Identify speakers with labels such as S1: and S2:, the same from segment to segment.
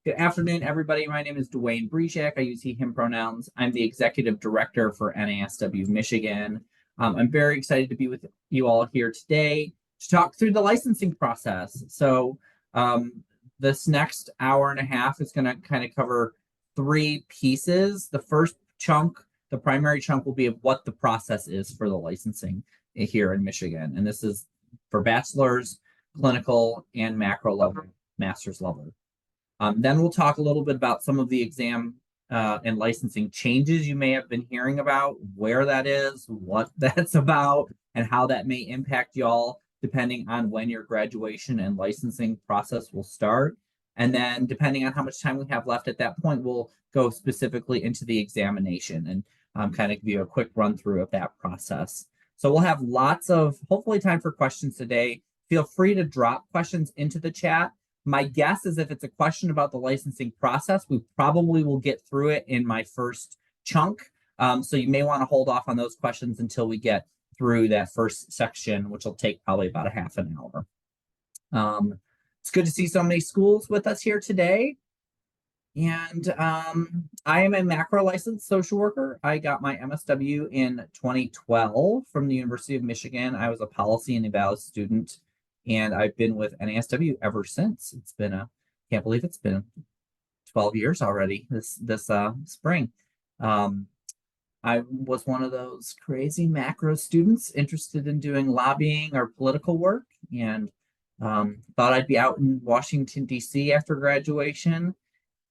S1: Good afternoon, everybody. My name is Dwayne Brejak. I use he, him pronouns. I'm the executive director for NASW Michigan. I'm very excited to be with you all here today to talk through the licensing process. Um, this next hour and a half is going to kind of cover three pieces. The first chunk, the primary chunk, will be of what the process is for the licensing here in Michigan. And this is for bachelor's, clinical, and macro level, master's level. Then we'll talk a little bit about some of the exam and licensing changes you may have been hearing about, where that is, what that's about, and how that may impact y'all depending on when your graduation and licensing process will start. And then depending on how much time we have left at that point, we'll go specifically into the examination and kind of give you a quick run through of that process. So we'll have lots of hopefully time for questions today. Feel free to drop questions into the chat. My guess is if it's a question about the licensing process, we probably will get through it in my first chunk. So you may want to hold off on those questions until we get through that first section, which will take probably about a half an hour. It's good to see so many schools with us here today. And I am a macro licensed social worker. I got my MSW in 2012 from the University of Michigan. I was a policy and eval student, and I've been with NASW ever since. It's been can't believe it's been 12 years already this spring. I was one of those crazy macro students interested in doing lobbying or political work, and thought I'd be out in Washington, D.C. after graduation.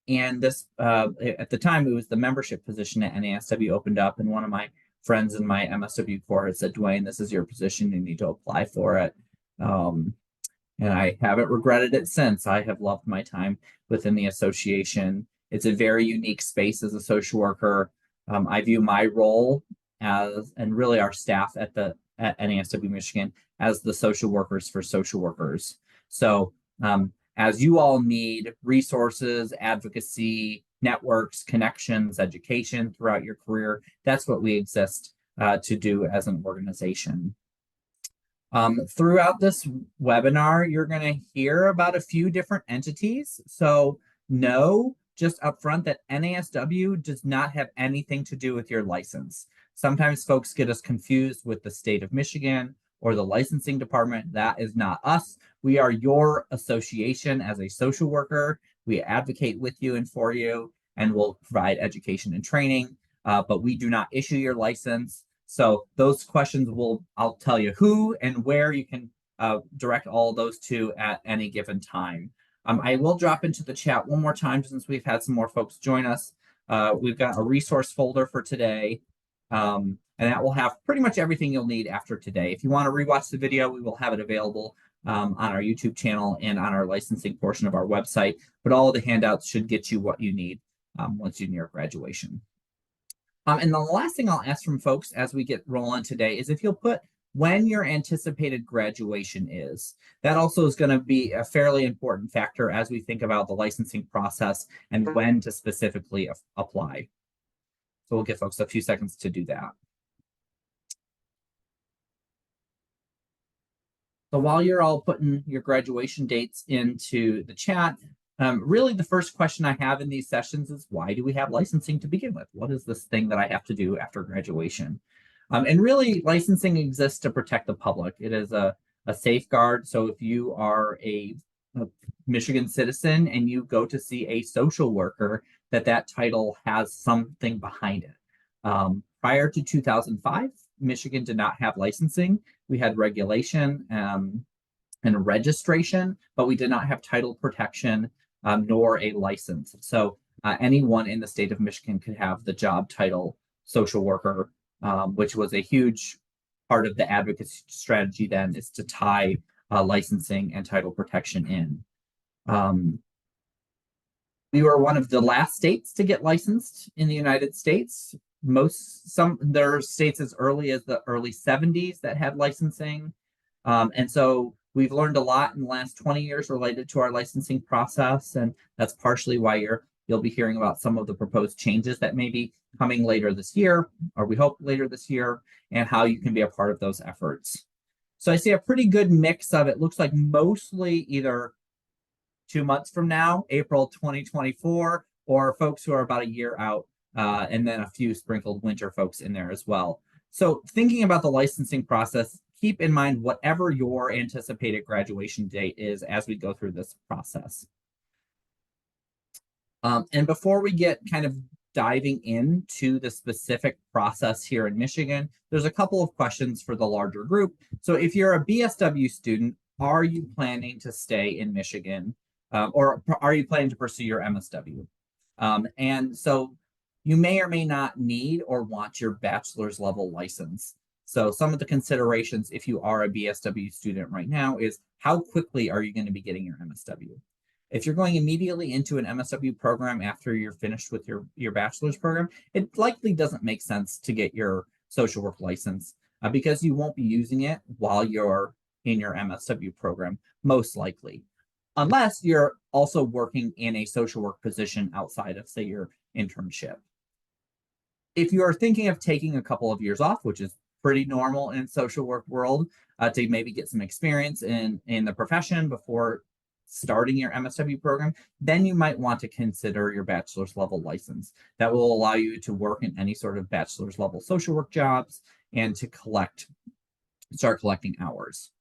S1: And this, at the time, it was the membership position at NASW opened up, and one of my friends in my MSW core had said, Dwayne, this is your position. You need to apply for it. And I haven't regretted it since. I have loved my time within the association. It's a very unique space as a social worker. I view my role as, and really our staff at NASW Michigan, as the social workers for social workers. So as you all need resources, advocacy, networks, connections, education throughout your career, that's what we exist to do as an organization. Throughout this webinar, you're going to hear about a few different entities. So know just upfront that NASW does not have anything to do with your license. Sometimes folks get us confused with the state of Michigan or the licensing department. That is not us. We are your association as a social worker. We advocate with you and for you, and we'll provide education and training, but we do not issue your license. So those questions I'll tell you who and where you can direct all of those to at any given time. I will drop into the chat one more time since we've had some more folks join us. We've got a resource folder for today, and that will have pretty much everything you'll need after today. If you want to rewatch the video, we will have it available on our YouTube channel and on our licensing portion of our website. But all of the handouts should get you what you need once you're near graduation. And the last thing I'll ask from folks as we get rolling today is if you'll put when your anticipated graduation is. That also is going to be a fairly important factor as we think about the licensing process and when to specifically apply. So we'll give folks a few seconds to do that. So while you're all putting your graduation dates into the chat, really the first question I have in these sessions is, why do we have licensing to begin with? What is this thing that I have to do after graduation? And really, licensing exists to protect the public. It is a safeguard. So if you are a Michigan citizen and you go to see a social worker, that title has something behind it. Prior to 2005, Michigan did not have licensing. We had regulation and registration, but we did not have title protection nor a license. So anyone in the state of Michigan could have the job title social worker, which was a huge part of the advocacy strategy then, is to tie licensing and title protection in. We were one of the last states to get licensed in the United States. There are states as early as the early 70s that had licensing. And so we've learned a lot in the last 20 years related to our licensing process. And that's partially why you'll be hearing about some of the proposed changes that may be coming later this year, or we hope later this year, and how you can be a part of those efforts. So I see a pretty good mix of it. Looks like mostly either 2 months from now, April 2024, or folks who are about a year out, and then a few sprinkled winter folks in there as well. So thinking about the licensing process, keep in mind whatever your anticipated graduation date is as we go through this process. And before we get kind of diving into the specific process here in Michigan, there's a couple of questions for the larger group. So if you're a BSW student, are you planning to stay in Michigan, or are you planning to pursue your MSW? And so you may or may not need or want your bachelor's level license. So some of the considerations if you are a BSW student right now is how quickly are you going to be getting your MSW? If you're going immediately into an MSW program after you're finished with your bachelor's program, it likely doesn't make sense to get your social work license because you won't be using it while you're in your MSW program, most likely, unless you're also working in a social work position outside of, say, your internship. If you are thinking of taking a couple of years off, which is pretty normal in social work world, to maybe get some experience in the profession before starting your MSW program, then you might want to consider your bachelor's level license. That will allow you to work in any sort of bachelor's level social work jobs and to start collecting hours.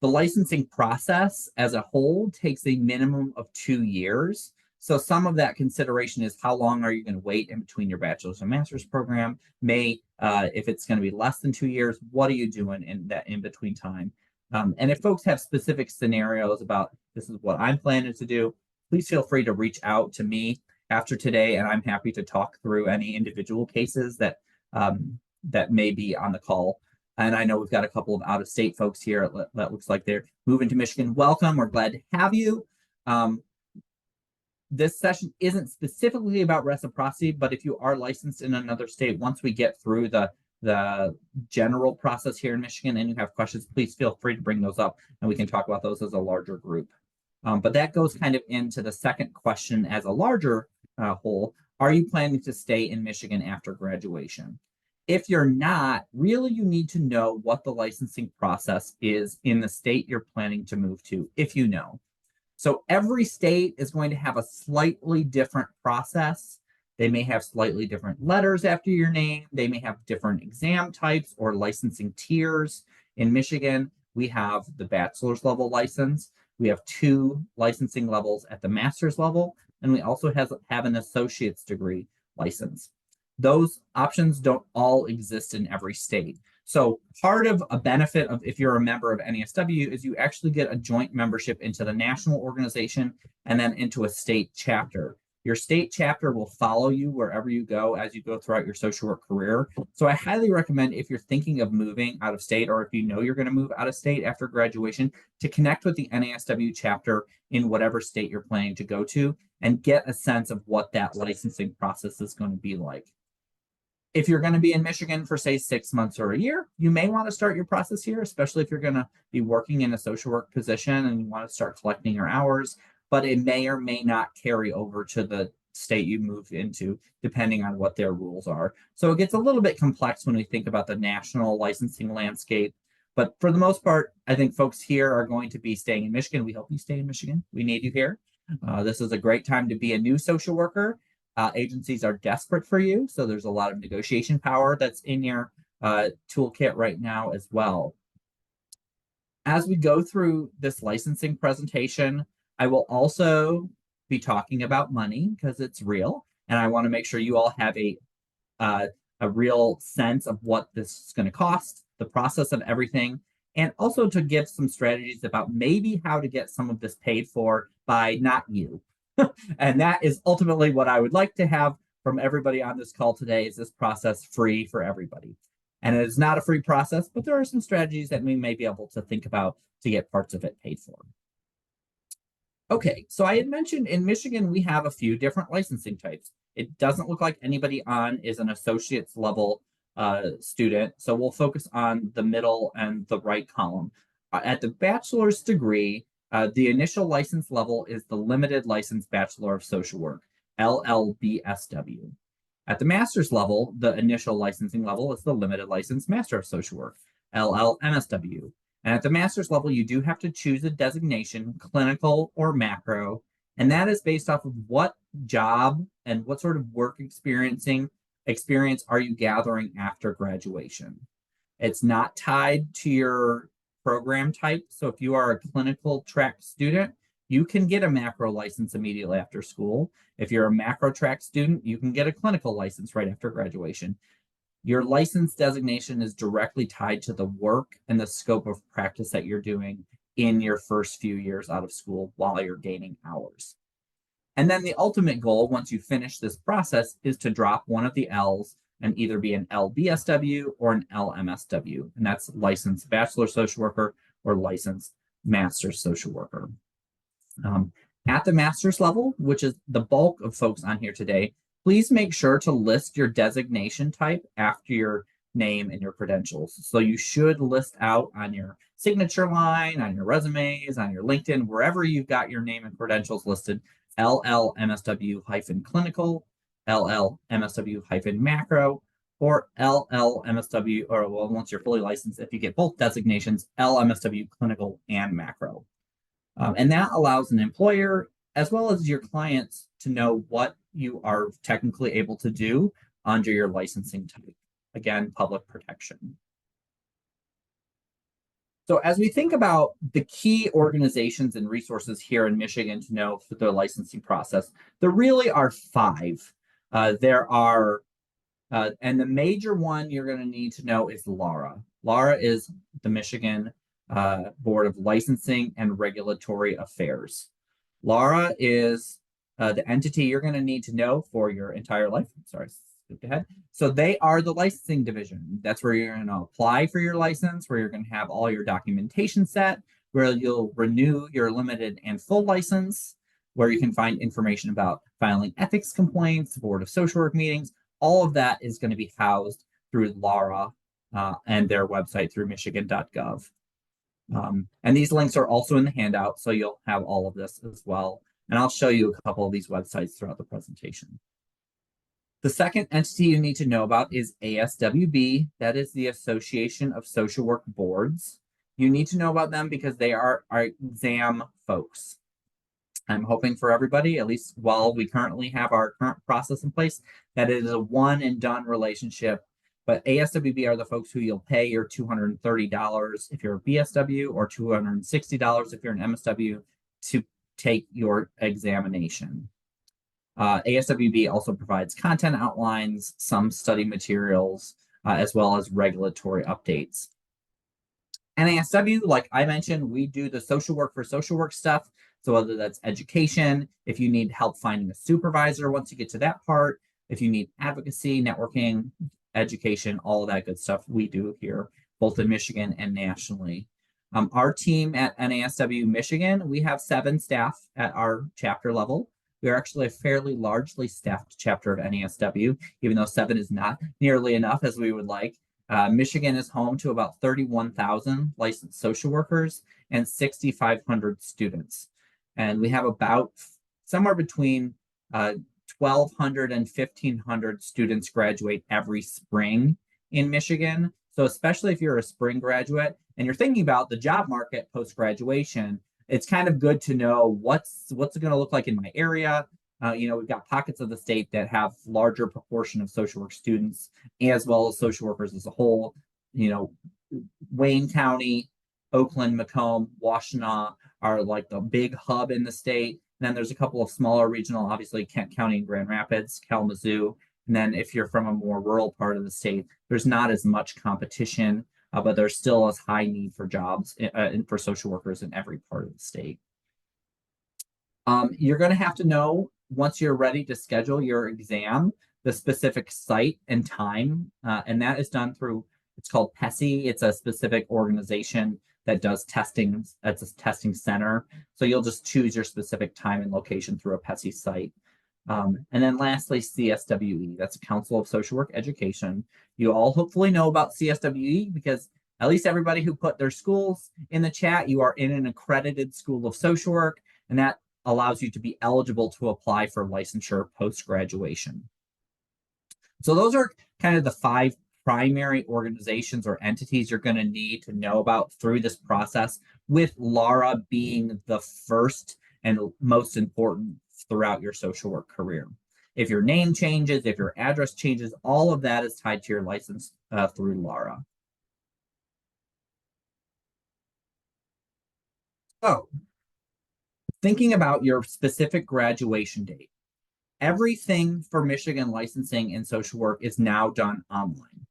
S1: The licensing process as a whole takes a minimum of 2 years. So some of that consideration is how long are you going to wait in between your bachelor's and master's program? If it's going to be less than 2 years, what are you doing in that in between time? And if folks have specific scenarios about this is what I'm planning to do, please feel free to reach out to me after today, and I'm happy to talk through any individual cases that may be on the call. And I know we've got a couple of out-of-state folks here that looks like they're moving to Michigan. Welcome. We're glad to have you. This session isn't specifically about reciprocity, but if you are licensed in another state, once we get through the general process here in Michigan and you have questions, please feel free to bring those up and we can talk about those as a larger group. But that goes kind of into the second question as a larger whole. Are you planning to stay in Michigan after graduation? If you're not, really you need to know what the licensing process is in the state you're planning to move to, if you know. So every state is going to have a slightly different process. They may have slightly different letters after your name. They may have different exam types or licensing tiers. In Michigan, we have the bachelor's level license. We have 2 licensing levels at the master's level, and we also have an associate's degree license. Those options don't all exist in every state. So part of a benefit of if you're a member of NASW is you actually get a joint membership into the national organization and then into a state chapter. Your state chapter will follow you wherever you go as you go throughout your social work career. So I highly recommend if you're thinking of moving out of state or if you know you're going to move out of state after graduation, to connect with the NASW chapter in whatever state you're planning to go to and get a sense of what that licensing process is going to be like. If you're going to be in Michigan for, say, 6 months or a year, you may want to start your process here, especially if you're going to be working in a social work position and you want to start collecting your hours, but it may or may not carry over to the state you move into, depending on what their rules are. So it gets a little bit complex when we think about the national licensing landscape. But for the most part, I think folks here are going to be staying in Michigan. We hope you stay in Michigan. We need you here. This is a great time to be a new social worker. Agencies are desperate for you, so there's a lot of negotiation power that's in your toolkit right now as well. As we go through this licensing presentation, I will also be talking about money because it's real, and I want to make sure you all have a real sense of what this is going to cost, the process of everything, and also to give some strategies about maybe how to get some of this paid for by not you. And that is ultimately what I would like to have from everybody on this call today, is this process free for everybody. And it is not a free process, but there are some strategies that we may be able to think about to get parts of it paid for. Okay, so I had mentioned in Michigan, we have a few different licensing types. It doesn't look like anybody on is an associate's level student, so we'll focus on the middle and the right column. At the bachelor's degree, the initial license level is the Limited License Bachelor of Social Work, LLBSW. At the master's level, the initial licensing level is the Limited License Master of Social Work, LLMSW. And at the master's level, you do have to choose a designation, clinical or macro, and that is based off of what job and what sort of work experience are you gathering after graduation. It's not tied to your program type. So if you are a clinical track student, you can get a macro license immediately after school. If you're a macro track student, you can get a clinical license right after graduation. Your license designation is directly tied to the work and the scope of practice that you're doing in your first few years out of school while you're gaining hours. And then the ultimate goal, once you finish this process, is to drop one of the L's and either be an LBSW or an LMSW. And that's licensed bachelor social worker or licensed master social worker. At the master's level, which is the bulk of folks on here today, please make sure to list your designation type after your name and your credentials. So you should list out on your signature line, on your resumes, on your LinkedIn, wherever you've got your name and credentials listed, LLMSW-clinical, LLMSW-macro, or LLMSW, or well, once you're fully licensed, if you get both designations, LMSW clinical and macro. And that allows an employer as well as your clients to know what you are technically able to do under your licensing type. Again, public protection. So as we think about the key organizations and resources here in Michigan to know for the licensing process, there really are 5. And the major one you're going to need to know is LARA. LARA is the Michigan Board of Licensing and Regulatory Affairs. LARA is the entity you're going to need to know for your entire life. Sorry, skipped ahead. So they are the licensing division. That's where you're going to apply for your license, where you're going to have all your documentation set, where you'll renew your limited and full license, where you can find information about filing ethics complaints, Board of Social Work meetings. All of that is going to be housed through LARA and their website through michigan.gov. And these links are also in the handout, so you'll have all of this as well. And I'll show you a couple of these websites throughout the presentation. The second entity you need to know about is ASWB. That is the Association of Social Work Boards. You need to know about them because they are our exam folks. I'm hoping for everybody, at least while we currently have our current process in place, that it is a one and done relationship. But ASWB are the folks who you'll pay your $230 if you're a BSW or $260 if you're an MSW to take your examination. ASWB also provides content outlines, some study materials, as well as regulatory updates. NASW, like I mentioned, we do the social work for social work stuff. So whether that's education, if you need help finding a supervisor once you get to that part, if you need advocacy, networking, education, all of that good stuff we do here, both in Michigan and nationally. Our team at NASW Michigan, we have 7 staff at our chapter level. We are actually a fairly largely staffed chapter of NASW, even though 7 is not nearly enough as we would like. Michigan is home to about 31,000 licensed social workers and 6,500 students. And we have about somewhere between 1,200 and 1,500 students graduate every spring in Michigan. So especially if you're a spring graduate and you're thinking about the job market post-graduation, it's kind of good to know what's it going to look like in my area. We've got pockets of the state that have larger proportion of social work students as well as social workers as a whole. Wayne County, Oakland, Macomb, Washtenaw are like the big hub in the state. And then there's a couple of smaller regional, obviously Kent County and Grand Rapids, Kalamazoo. And then if you're from a more rural part of the state, there's not as much competition, but there's still a high need for jobs for social workers in every part of the state. You're going to have to know, once you're ready to schedule your exam, the specific site and time. And that is done through, it's called PESI. It's a specific organization that does testing. It's a testing center. So you'll just choose your specific time and location through a PESI site. And then lastly, CSWE. That's a Council of Social Work Education. You all hopefully know about CSWE because at least everybody who put their schools in the chat, you are in an accredited school of social work, and that allows you to be eligible to apply for licensure post-graduation. So those are kind of the 5 primary organizations or entities you're going to need to know about through this process, with Lara being the first and most important throughout your social work career. If your name changes, if your address changes, all of that is tied to your license through Lara. So, thinking about your specific graduation date, everything for Michigan licensing and social work is now done online.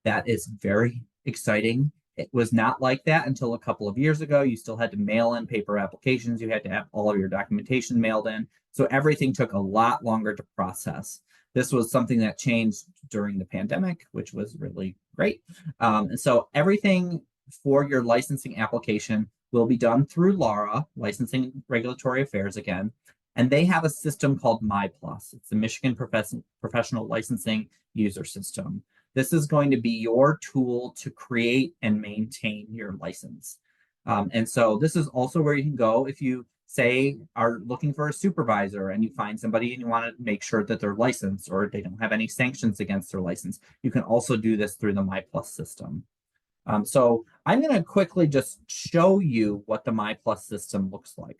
S1: That is very exciting. It was not like that until a couple of years ago. You still had to mail in paper applications. You had to have all of your documentation mailed in. So everything took a lot longer to process. This was something that changed during the pandemic, which was really great. And so everything for your licensing application will be done through Lara, Licensing Regulatory Affairs again. And they have a system called MyPlus. It's the Michigan Professional Licensing User System. This is going to be your tool to create and maintain your license. And so this is also where you can go if you, say, are looking for a supervisor and you find somebody and you want to make sure that they're licensed or they don't have any sanctions against their license. You can also do this through the MyPlus system. So I'm going to quickly just show you what the MyPlus system looks like.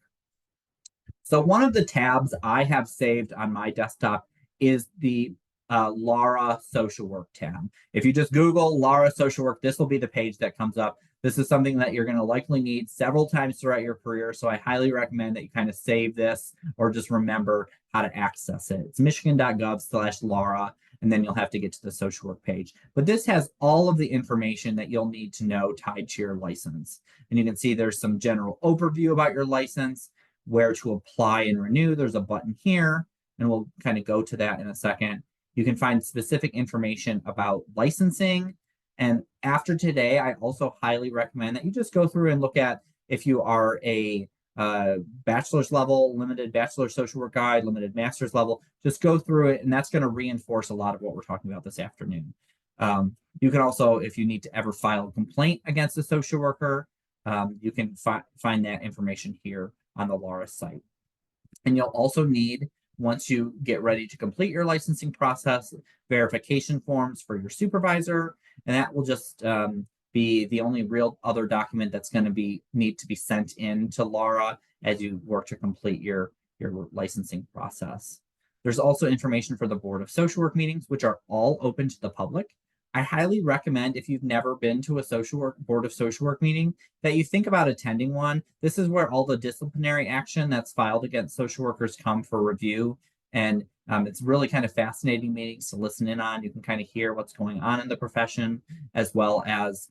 S1: So one of the tabs I have saved on my desktop is the Lara Social Work tab. If you just Google Lara Social Work, this will be the page that comes up. This is something that you're going to likely need several times throughout your career. So I highly recommend that you kind of save this or just remember how to access it. It's michigan.gov/Lara, and then you'll have to get to the social work page. But this has all of the information that you'll need to know tied to your license. And you can see there's some general overview about your license, where to apply and renew. There's a button here, and we'll kind of go to that in a second. You can find specific information about licensing. And after today, I also highly recommend that you just go through and look at if you are a bachelor's level, limited bachelor social work guide, limited master's level, just go through it. And that's going to reinforce a lot of what we're talking about this afternoon. You can also, if you need to ever file a complaint against a social worker, you can find that information here on the Lara site. And you'll also need, once you get ready to complete your licensing process, verification forms for your supervisor, and that will just be the only real other document that's going to need to be sent in to Lara as you work to complete your licensing process. There's also information for the Board of Social Work meetings, which are all open to the public. I highly recommend, if you've never been to a Board of Social Work meeting, that you think about attending one. This is where all the disciplinary action that's filed against social workers come for review. And it's really kind of fascinating meetings to listen in on. You can kind of hear what's going on in the profession, as well as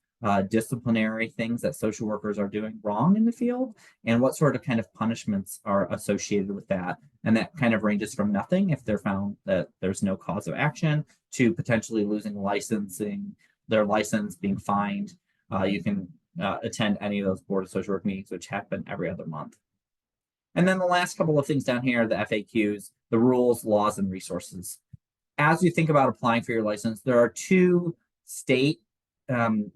S1: disciplinary things that social workers are doing wrong in the field, and what sort of kind of punishments are associated with that. And that kind of ranges from nothing, if they're found that there's no cause of action, to potentially losing their license, being fined. You can attend any of those Board of Social Work meetings, which happen every other month. And then the last couple of things down here, the FAQs, the rules, laws, and resources. As you think about applying for your license, there are two state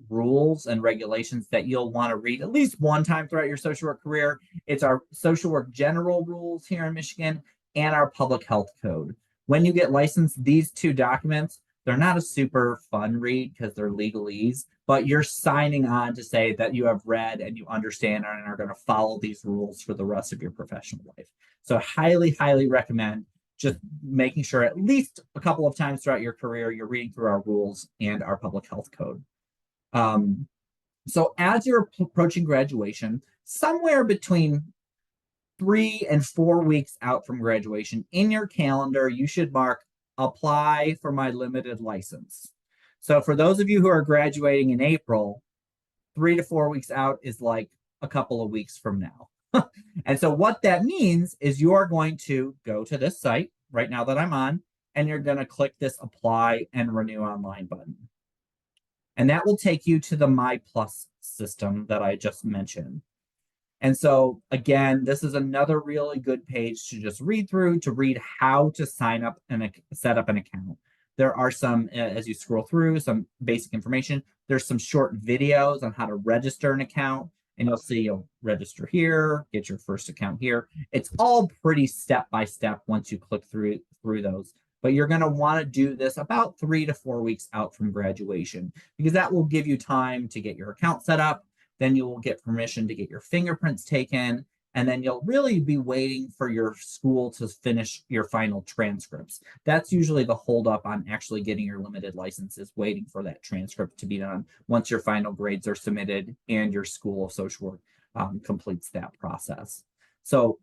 S1: rules and regulations that you'll want to read at least one time throughout your social work career. It's our social work general rules here in Michigan and our public health code. When you get licensed, these two documents, they're not a super fun read because they're legalese, but you're signing on to say that you have read and you understand and are going to follow these rules for the rest of your professional life. So highly, highly recommend just making sure at least a couple of times throughout your career, you're reading through our rules and our public health code. So as you're approaching graduation, somewhere between 3 and 4 weeks out from graduation, in your calendar, you should mark apply for my limited license. So for those of you who are graduating in April, 3 to 4 weeks out is like a couple of weeks from now. And so what that means is you are going to go to this site right now that I'm on, and you're going to click this apply and renew online button. And that will take you to the MyPlus system that I just mentioned. And so again, this is another really good page to just read through, to read how to sign up and set up an account. There are some, as you scroll through, some basic information. There's some short videos on how to register an account. And you'll see you'll register here, get your first account here. It's all pretty step by step once you click through those. but you're going to want to do this about 3 to 4 weeks out from graduation, because that will give you time to get your account set up. Then you will get permission to get your fingerprints taken, and then you'll really be waiting for your school to finish your final transcripts. That's usually the holdup on actually getting your limited license, is waiting for that transcript to be done once your final grades are submitted and your School of Social Work completes that process. So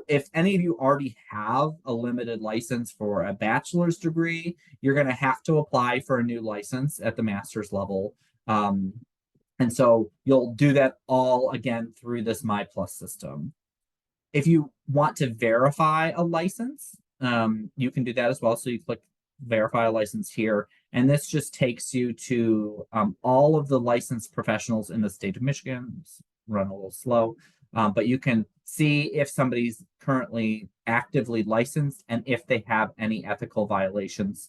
S1: if any of you already have a limited license for a bachelor's degree, you're going to have to apply for a new license at the master's level. And so you'll do that all again through this MyPlus system. If you want to verify a license, you can do that as well. So you click verify a license here, and this just takes you to all of the licensed professionals in the state of Michigan. It's run a little slow, but you can see if somebody's currently actively licensed and if they have any ethical violations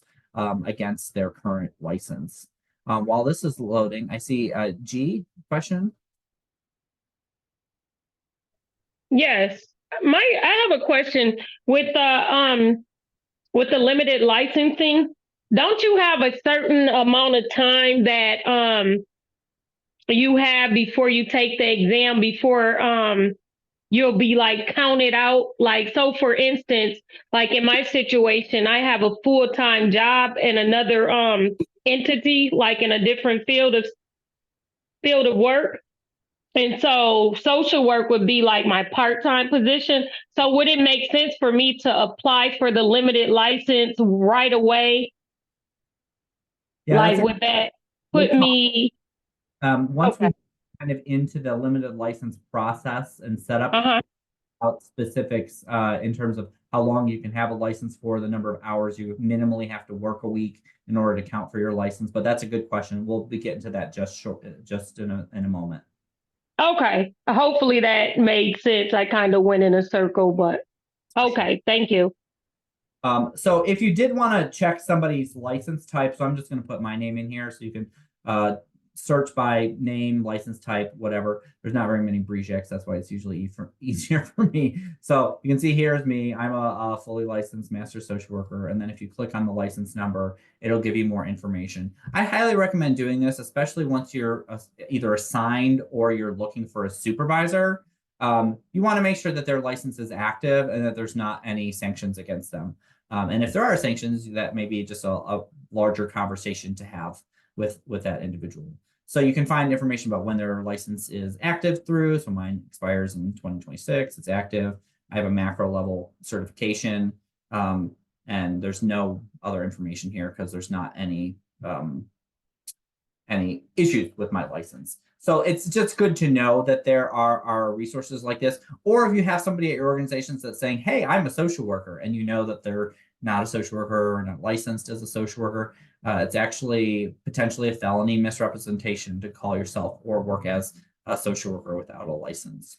S1: against their current license. While this is loading, I see a G question.
S2: Yes, I have a question with the limited licensing. Don't you have a certain amount of time that you have before you take the exam before you'll be like counted out? Like, so for instance, like in my situation, I have a full-time job in another entity, like in a different field of work. And so social work would be like my part-time position. So would it make sense for me to apply for the limited license right away?
S1: Yeah,
S2: like would that put me
S1: once
S2: okay.
S1: we kind of into the limited license process and set up
S2: Uh-huh.
S1: out specifics in terms of how long you can have a license for, the number of hours you minimally have to work a week in order to count for your license. But that's a good question. We'll be getting to that just in a moment.
S2: Okay. Hopefully that made sense. I kind of went in a circle, but okay, thank you.
S1: So if you did want to check somebody's license type, so I'm just going to put my name in here so you can search by name, license type, whatever. There's not very many Brijacs. That's why it's usually easier for me. So you can see here is me. I'm a fully licensed master social worker. And then if you click on the license number, it'll give you more information. I highly recommend doing this, especially once you're either assigned or you're looking for a supervisor. You want to make sure that their license is active and that there's not any sanctions against them. And if there are sanctions, that may be just a larger conversation to have with that individual. So you can find information about when their license is active through. So mine expires in 2026. It's active. I have a macro level certification, and there's no other information here because there's not any issues with my license. So it's just good to know that there are resources like this. Or if you have somebody at your organization that's saying, hey, I'm a social worker, and you know that they're not a social worker or not licensed as a social worker, it's actually potentially a felony misrepresentation to call yourself or work as a social worker without a license.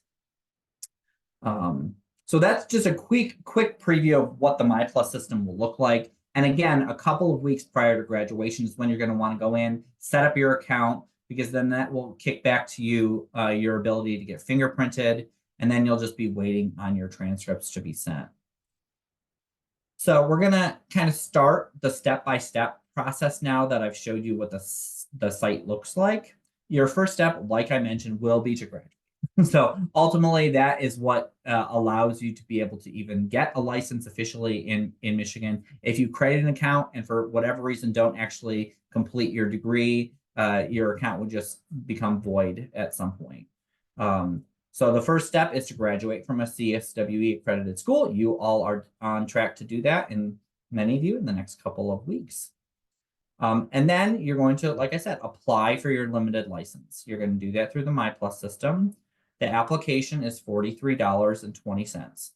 S1: So that's just a quick preview of what the MyPlus system will look like. And again, a couple of weeks prior to graduation is when you're going to want to go in, set up your account, because then that will kick back to you your ability to get fingerprinted, and then you'll just be waiting on your transcripts to be sent. So we're going to kind of start the step-by-step process now that I've showed you what the site looks like. Your first step, like I mentioned, will be to graduate. So ultimately, that is what allows you to be able to even get a license officially in Michigan. If you create an account and for whatever reason don't actually complete your degree, your account will just become void at some point. So the first step is to graduate from a CSWE accredited school. You all are on track to do that, and many of you in the next couple of weeks. And then you're going to, like I said, apply for your limited license. You're going to do that through the MyPlus system. The application is $43.20.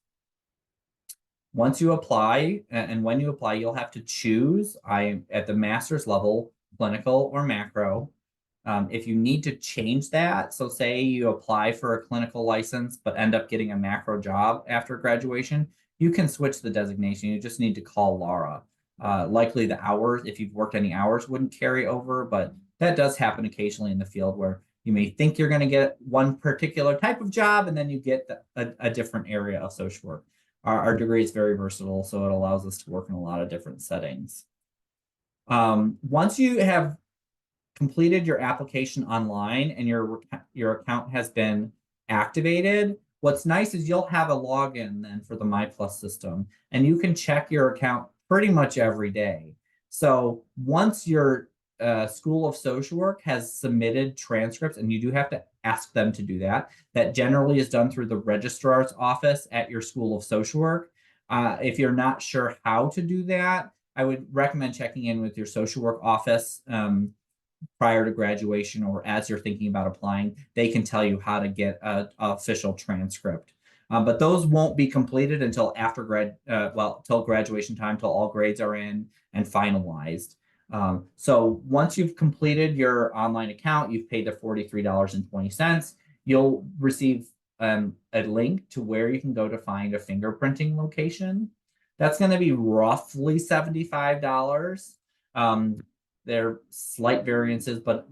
S1: Once you apply, and when you apply, you'll have to choose at the master's level, clinical or macro. If you need to change that, so say you apply for a clinical license but end up getting a macro job after graduation, you can switch the designation. You just need to call Laura. Likely the hours, if you've worked any hours, wouldn't carry over, but that does happen occasionally in the field where you may think you're going to get one particular type of job and then you get a different area of social work. Our degree is very versatile, so it allows us to work in a lot of different settings. Once you have completed your application online and your account has been activated, what's nice is you'll have a login then for the MyPlus system, and you can check your account pretty much every day. So once your School of Social Work has submitted transcripts, and you do have to ask them to do that, that generally is done through the registrar's office at your School of Social Work. If you're not sure how to do that, I would recommend checking in with your social work office prior to graduation, or as you're thinking about applying. They can tell you how to get an official transcript. But those won't be completed until after till graduation time, till all grades are in and finalized. So once you've completed your online account, you've paid the $43.20, you'll receive a link to where you can go to find a fingerprinting location. That's going to be roughly $75. There are slight variances, but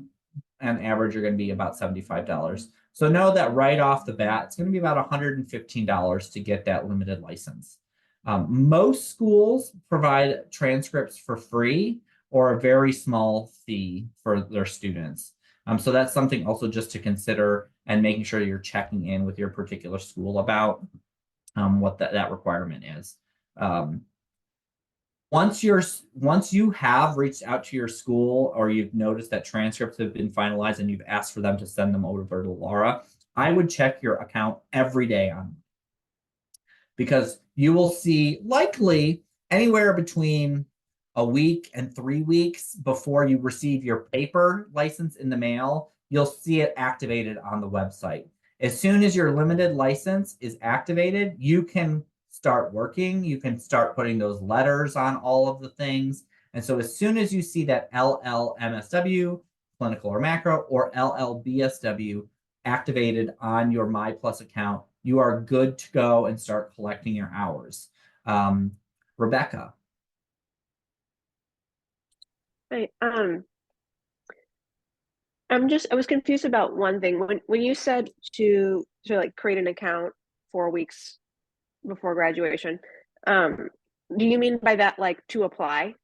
S1: on average, you're going to be about $75. So know that right off the bat, it's going to be about $115 to get that limited license. Most schools provide transcripts for free or a very small fee for their students. So that's something also just to consider, and making sure you're checking in with your particular school about what that requirement is. Once you have reached out to your school, or you've noticed that transcripts have been finalized and you've asked for them to send them over to Laura, I would check your account every day on, because you will see likely anywhere between a week and 3 weeks before you receive your paper license in the mail. You'll see it activated on the website. As soon as your limited license is activated, you can start working. You can start putting those letters on all of the things. And so as soon as you see that LLMSW, clinical or macro, or LLBSW activated on your MyPlus account, you are good to go and start collecting your hours. Rebecca.
S3: Right. I was confused about one thing. When you said to like create an account 4 weeks before graduation, do you mean by that like to apply?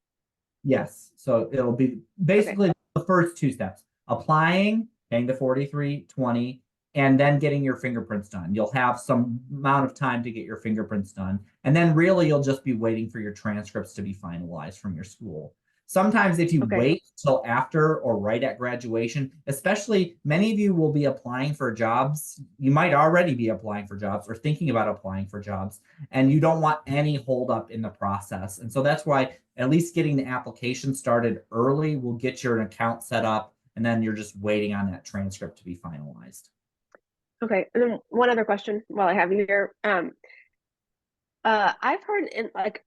S1: Yes. So it'll be basically the first two steps: applying, paying the $43.20, and then getting your fingerprints done. You'll have some amount of time to get your fingerprints done. And then really you'll just be waiting for your transcripts to be finalized from your school. Sometimes if you wait till after or right at graduation, especially many of you will be applying for jobs. You might already be applying for jobs or thinking about applying for jobs, and you don't want any holdup in the process. And so that's why at least getting the application started early will get your account set up, and then you're just waiting on that transcript to be finalized.
S3: Okay, and then one other question while I have you here. I've heard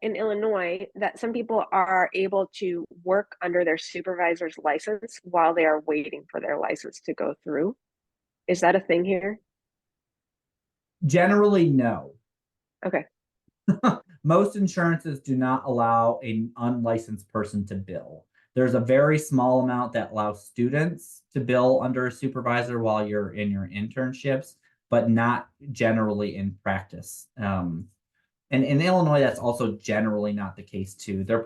S3: in Illinois that some people are able to work under their supervisor's license while they are waiting for their license to go through. Is that a thing here?
S1: Generally, no.
S3: Okay.
S1: Most insurances do not allow an unlicensed person to bill. There's a very small amount that allows students to bill under a supervisor while you're in your internships, but not generally in practice. And in Illinois, that's also generally not the case too. Their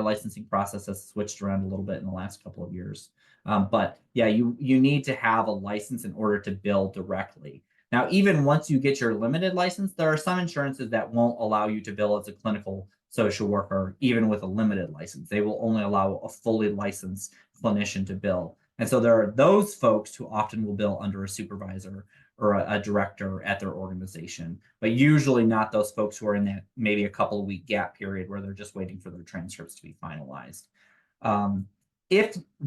S1: licensing process has switched around a little bit in the last couple of years. But yeah, you need to have a license in order to bill directly. Now, even once you get your limited license, there are some insurances that won't allow you to bill as a clinical social worker, even with a limited license. They will only allow a fully licensed clinician to bill. And so there are those folks who often will bill under a supervisor or a director at their organization, but usually not those folks who are in that maybe a couple of week gap period where they're just waiting for their transcripts to be finalized.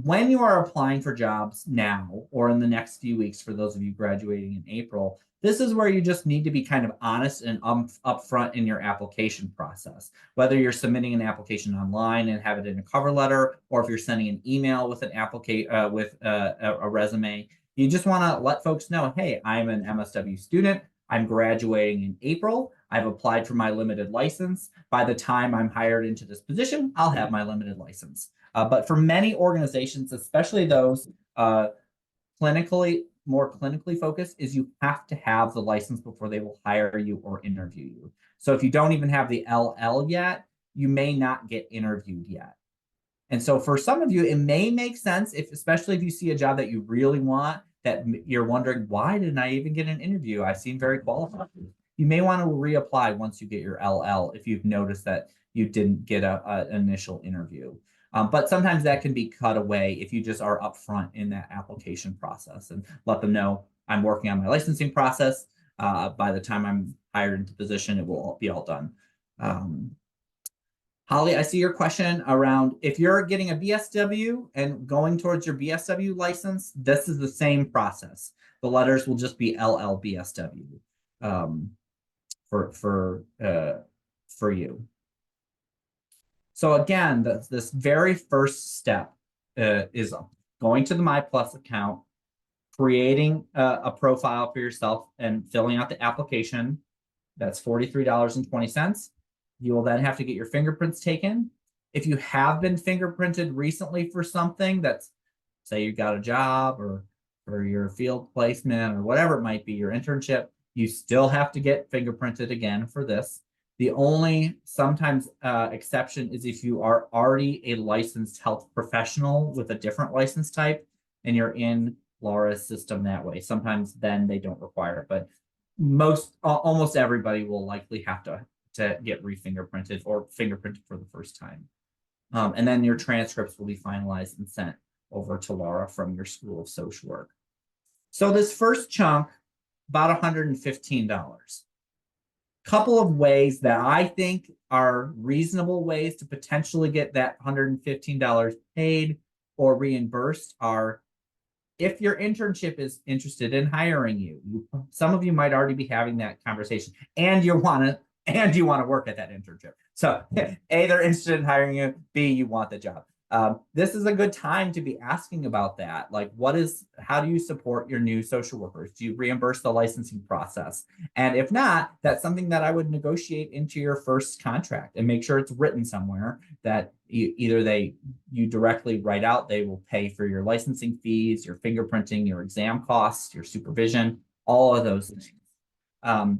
S1: When you are applying for jobs now or in the next few weeks, for those of you graduating in April, this is where you just need to be kind of honest and upfront in your application process. Whether you're submitting an application online and have it in a cover letter, or if you're sending an email with an a resume, you just want to let folks know, hey, I'm an MSW student. I'm graduating in April. I've applied for my limited license. By the time I'm hired into this position, I'll have my limited license. But for many organizations, especially those clinically more clinically focused is you have to have the license before they will hire you or interview you. So if you don't even have the LL yet, you may not get interviewed yet. And so for some of you, it may make sense, especially if you see a job that you really want, that you're wondering, why didn't I even get an interview? I seem very qualified. You may want to reapply once you get your LL if you've noticed that you didn't get an initial interview. But sometimes that can be cut away if you just are upfront in that application process and let them know, I'm working on my licensing process. By the time I'm hired into the position, it will be all done. Holly, I see your question around if you're getting a BSW and going towards your BSW license, this is the same process. The letters will just be LLBSW for you. So again, this very first step is going to the MyPlus account, creating a profile for yourself and filling out the application. That's $43.20. You will then have to get your fingerprints taken. If you have been fingerprinted recently for something, that's, say you got a job or for your field placement or whatever it might be, your internship, you still have to get fingerprinted again for this. The only sometimes exception is if you are already a licensed health professional with a different license type and you're in Laura's system that way. Sometimes then they don't require it, but almost everybody will likely have to get re-fingerprinted or fingerprinted for the first time. And then your transcripts will be finalized and sent over to Laura from your School of Social Work. So this first chunk, about $115. Couple of ways that I think are reasonable ways to potentially get that $115 paid or reimbursed are, if your internship is interested in hiring you, some of you might already be having that conversation and you want to work at that internship. So A, they're interested in hiring you, B, you want the job. This is a good time to be asking about that. Like, how do you support your new social workers? Do you reimburse the licensing process? And if not, that's something that I would negotiate into your first contract and make sure it's written somewhere that you directly write out, they will pay for your licensing fees, your fingerprinting, your exam costs, your supervision, all of those things.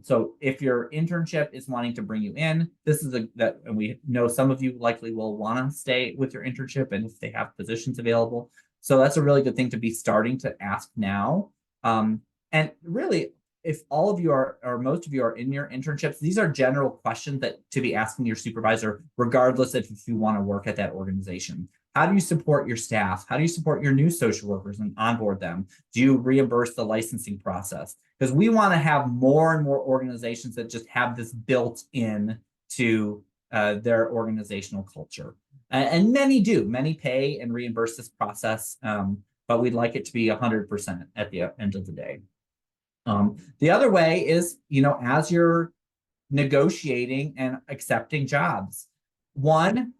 S1: So if your internship is wanting to bring you in, and we know some of you likely will want to stay with your internship and if they have positions available. So that's a really good thing to be starting to ask now. And really, if all of you or most of you are in your internships, these are general questions that to be asking your supervisor, regardless if you want to work at that organization. How do you support your staff? How do you support your new social workers and onboard them? Do you reimburse the licensing process? Because we want to have more and more organizations that just have this built in to their organizational culture. And many do. Many pay and reimburse this process, but we'd like it to be 100% at the end of the day. The other way is, as you're negotiating and accepting jobs, one,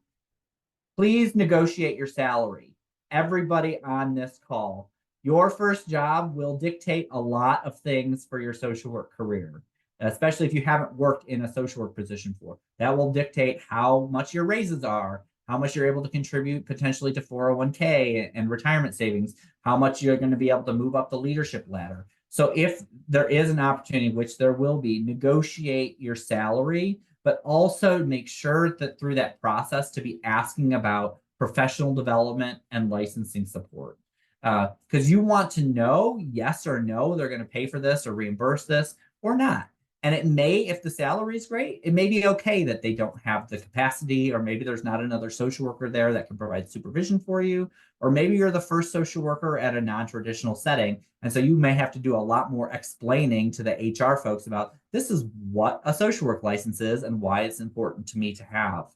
S1: please negotiate your salary. Everybody on this call, your first job will dictate a lot of things for your social work career, especially if you haven't worked in a social work position before. That will dictate how much your raises are, how much you're able to contribute potentially to 401k and retirement savings, how much you're going to be able to move up the leadership ladder. So if there is an opportunity, which there will be, negotiate your salary, but also make sure that through that process to be asking about professional development and licensing support. Because you want to know, yes or no, they're going to pay for this or reimburse this or not. And it may, if the salary is great, it may be okay that they don't have the capacity, or maybe there's not another social worker there that can provide supervision for you, or maybe you're the first social worker at a non-traditional setting. And so you may have to do a lot more explaining to the HR folks about this is what a social work license is and why it's important to me to have.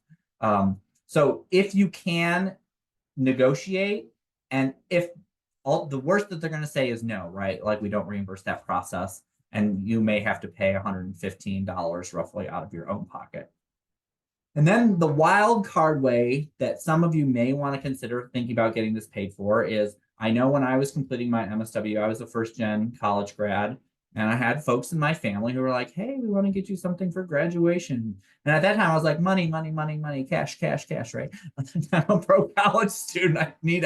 S1: So if you can negotiate, and if the worst that they're going to say is no, right? Like, we don't reimburse that process. And you may have to pay $115 roughly out of your own pocket. And then the wild card way that some of you may want to consider thinking about getting this paid for is, I know when I was completing my MSW, I was a first gen college grad. And I had folks in my family who were like, hey, we want to get you something for graduation. And at that time, I was like, money, money, money, money, cash, cash, cash, right? I'm a broke college student. I need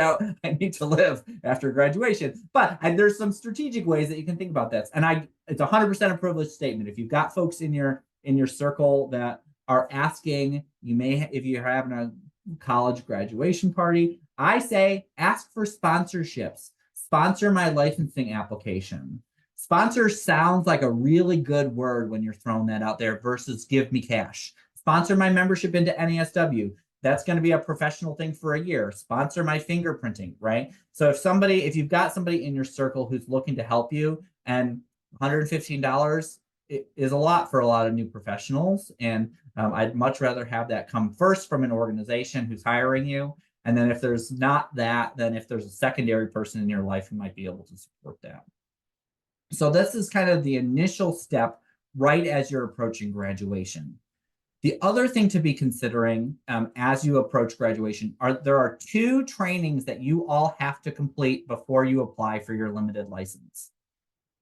S1: to live after graduation. But there's some strategic ways that you can think about this. And it's 100% a privileged statement. If you've got folks in your circle that are asking, if you're having a college graduation party, I say ask for sponsorships. Sponsor my licensing application. Sponsor sounds like a really good word when you're throwing that out there versus give me cash. Sponsor my membership into NASW. That's going to be a professional thing for a year. Sponsor my fingerprinting, right? So if you've got somebody in your circle who's looking to help you, and $115 is a lot for a lot of new professionals. And I'd much rather have that come first from an organization who's hiring you. And then if there's not that, then if there's a secondary person in your life who might be able to support that. So this is kind of the initial step right as you're approaching graduation. The other thing to be considering as you approach graduation there are 2 trainings that you all have to complete before you apply for your limited license.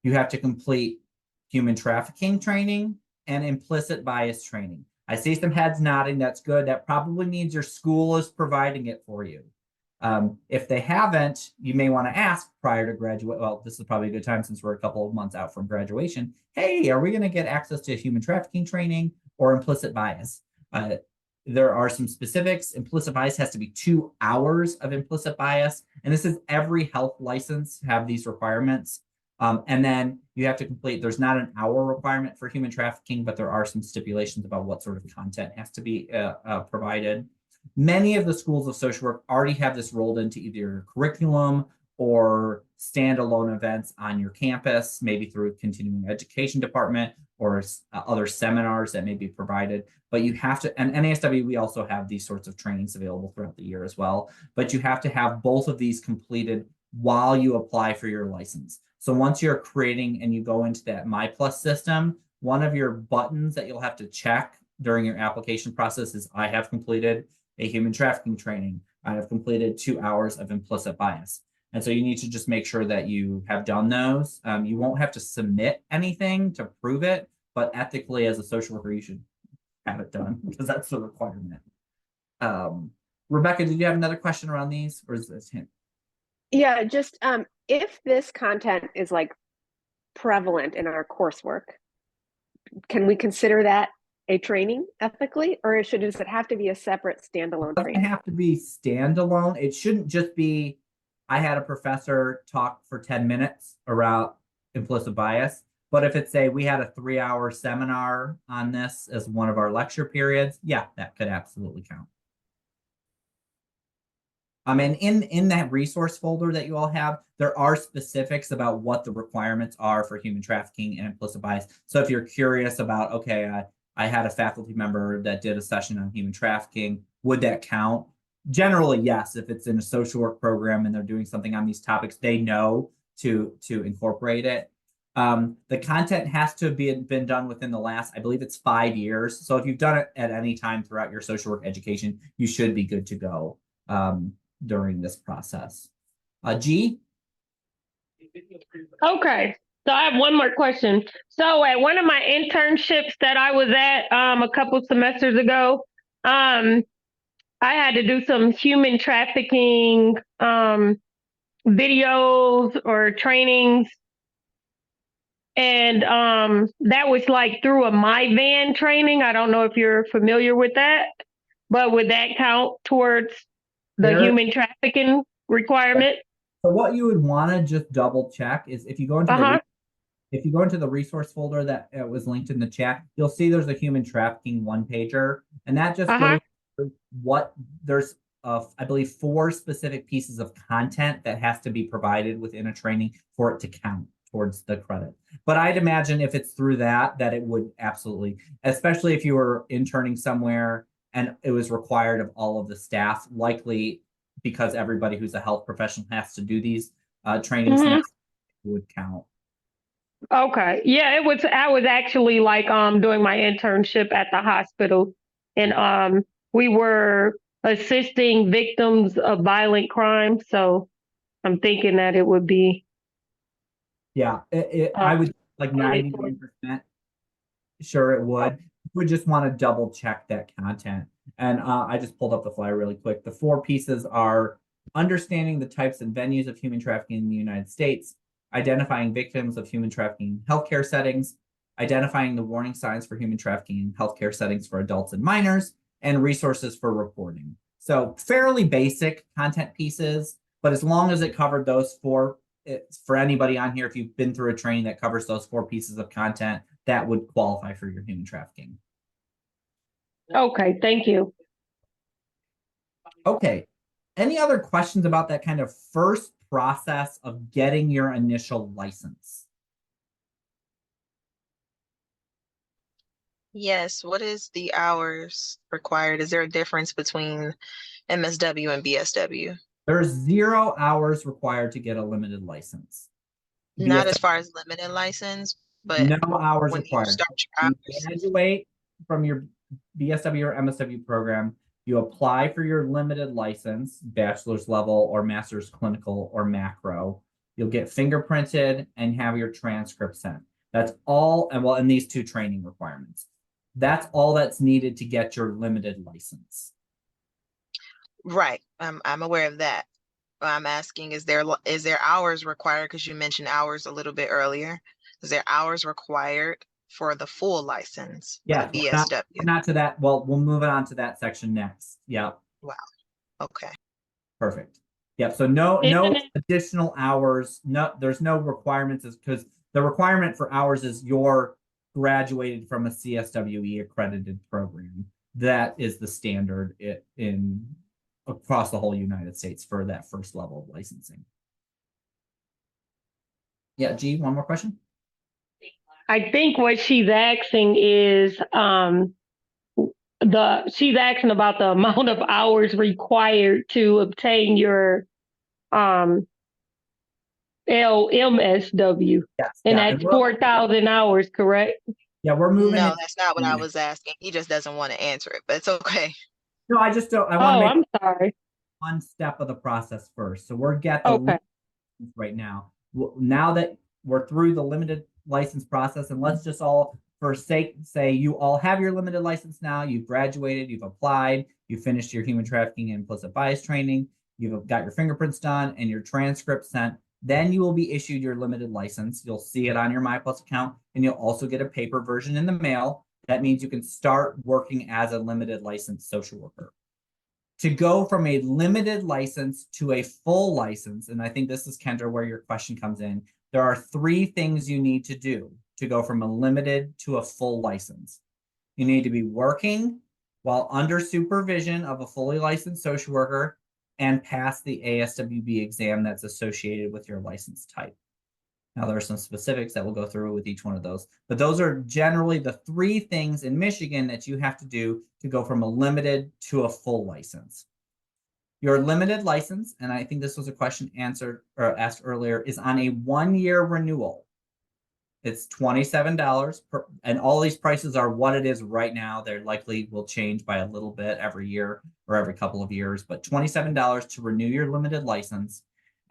S1: You have to complete human trafficking training and implicit bias training. I see some heads nodding. That's good. That probably means your school is providing it for you. If they haven't, you may want to ask prior to graduate. Well, this is probably a good time since we're a couple of months out from graduation. Hey, are we going to get access to human trafficking training or implicit bias? There are some specifics. Implicit bias has to be 2 hours of implicit bias. And this is every health license have these requirements. And then you have to complete, there's not an hour requirement for human trafficking, but there are some stipulations about what sort of content has to be provided. Many of the schools of social work already have this rolled into either your curriculum or standalone events on your campus, maybe through a continuing education department or other seminars that may be provided. But you have to, and NASW, we also have these sorts of trainings available throughout the year as well. But you have to have both of these completed while you apply for your license. So once you're creating and you go into that MyPlus system, one of your buttons that you'll have to check during your application process is I have completed a human trafficking training. I have completed 2 hours of implicit bias. And so you need to just make sure that you have done those. You won't have to submit anything to prove it, but ethically as a social worker, you should have it done because that's the requirement. Rebecca, did you have another question around these or is this him?
S3: Yeah, just if this content is like prevalent in our coursework, can we consider that a training ethically, or does it have to be a separate standalone training?
S1: It doesn't have to be standalone. It shouldn't just be, I had a professor talk for 10 minutes around implicit bias. But if it's we had a 3-hour seminar on this as one of our lecture periods, yeah, that could absolutely count. And in that resource folder that you all have, there are specifics about what the requirements are for human trafficking and implicit bias. So if you're curious about, okay, I had a faculty member that did a session on human trafficking, would that count? Generally, yes. If it's in a social work program and they're doing something on these topics, they know to incorporate it. The content has to have been done within the last, I believe it's 5 years. So if you've done it at any time throughout your social work education, you should be good to go during this process. G?
S2: Okay. So I have one more question. So at one of my internships that I was at a couple semesters ago, I had to do some human trafficking videos or trainings. And that was like through a MyVan training. I don't know if you're familiar with that, but would that count towards the human trafficking requirement?
S1: So what you would want to just double check is if you go into the resource folder that was linked in the chat, you'll see there's a human trafficking one-pager, and that just goes through there's I believe 4 specific pieces of content that has to be provided within a training for it to count towards the credit. But I'd imagine if it's through that it would absolutely, especially if you were interning somewhere and it was required of all of the staff, likely because everybody who's a health professional has to do these trainings, would count.
S2: Okay. Yeah, I was actually like doing my internship at the hospital, and we were assisting victims of violent crime. So I'm thinking that it would be.
S1: Yeah, I would like 99% sure it would. We just want to double check that content. And I just pulled up the flyer really quick. The 4 pieces are understanding the types and venues of human trafficking in the United States, identifying victims of human trafficking in healthcare settings, identifying the warning signs for human trafficking in healthcare settings for adults and minors, and resources for reporting. So fairly basic content pieces, but as long as it covered those 4, for anybody on here, if you've been through a training that covers those 4 pieces of content, that would qualify for your human trafficking.
S2: Okay, thank you.
S1: Okay. Any other questions about that kind of first process of getting your initial license?
S4: Yes, what is the hours required? Is there a difference between MSW and BSW?
S1: There's 0 hours required to get a limited license.
S4: Not as far as limited license, but
S1: no hours
S4: when you
S1: required.
S4: start your
S1: You
S4: hours.
S1: graduate from your BSW or MSW program, you apply for your limited license, bachelor's level or master's clinical or macro. You'll get fingerprinted and have your transcript sent. That's all, and well, and these 2 training requirements. That's all that's needed to get your limited license.
S4: Right, I'm aware of that. I'm asking, is there hours required? Because you mentioned hours a little bit earlier. Is there hours required for the full license for the BSW?
S1: Not to that. Well, we'll move on to that section next. Yeah.
S4: Wow. Okay.
S1: Perfect. Yep. So no additional hours. No, there's no requirements, because the requirement for hours is you're graduated from a CSWE accredited program. That is the standard in across the whole United States for that first level of licensing. Yeah, G, one more question.
S2: I think what she's asking is she's asking about the amount of hours required to obtain your LMSW.
S1: Yes.
S2: And
S1: yeah,
S2: that's 4,000 hours, correct?
S1: Yeah, we're moving.
S4: No, that's not what I was asking. He just doesn't want to answer it, but it's okay.
S1: No, I just don't. I want to make
S2: I'm sorry.
S1: one step of the process first. So we're right now. Now that we're through the limited license process, and let's just all, for sake, say you all have your limited license now. You've graduated, you've applied, you finished your human trafficking and implicit bias training, you've got your fingerprints done and your transcript sent. Then you will be issued your limited license. You'll see it on your MyPlus account, and you'll also get a paper version in the mail. That means you can start working as a limited licensed social worker. To go from a limited license to a full license, and I think this is, Kendra, where your question comes in, there are 3 things you need to do to go from a limited to a full license. You need to be working while under supervision of a fully licensed social worker and pass the ASWB exam that's associated with your license type. Now, there are some specifics that we'll go through with each one of those, but those are generally the 3 things in Michigan that you have to do to go from a limited to a full license. Your limited license, and I think this was a question answered or asked earlier, is on a 1-year renewal. It's $27 per, and all these prices are what it is right now. They likely will change by a little bit every year or every couple of years, but $27 to renew your limited license.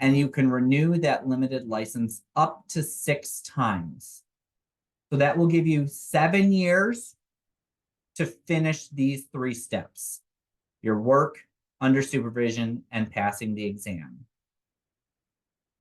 S1: And you can renew that limited license up to 6 times. So that will give you 7 years to finish these 3 steps: your work, under supervision, and passing the exam.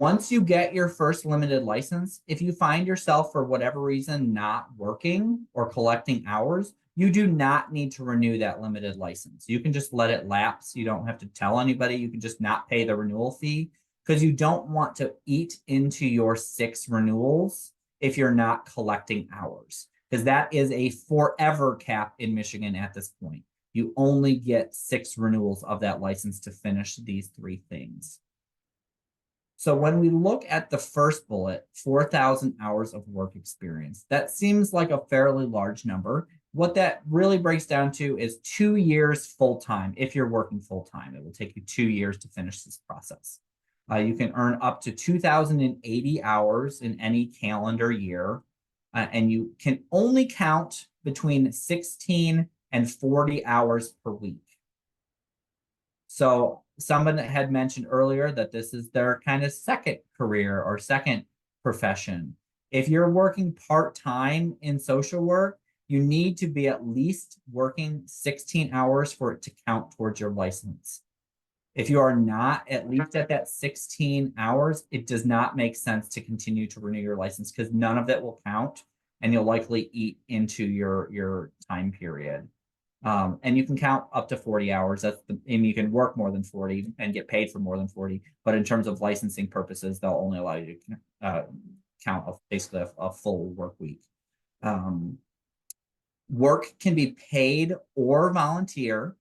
S1: Once you get your first limited license, if you find yourself for whatever reason not working or collecting hours, you do not need to renew that limited license. You can just let it lapse. You don't have to tell anybody. You can just not pay the renewal fee, because you don't want to eat into your 6 renewals if you're not collecting hours, because that is a forever cap in Michigan at this point. You only get 6 renewals of that license to finish these 3 things. So when we look at the first bullet, 4,000 hours of work experience, that seems like a fairly large number. What that really breaks down to is 2 years full-time. If you're working full-time, it will take you 2 years to finish this process. You can earn up to 2,080 hours in any calendar year, and you can only count between 16 and 40 hours per week. So someone had mentioned earlier that this is their kind of second career or second profession. If you're working part-time in social work, you need to be at least working 16 hours for it to count towards your license. If you are not at least at that 16 hours, it does not make sense to continue to renew your license because none of it will count and you'll likely eat into your time period. And you can count up to 40 hours. And you can work more than 40 and get paid for more than 40. But in terms of licensing purposes, they'll only allow you to count basically a full work week. Work can be paid or volunteer.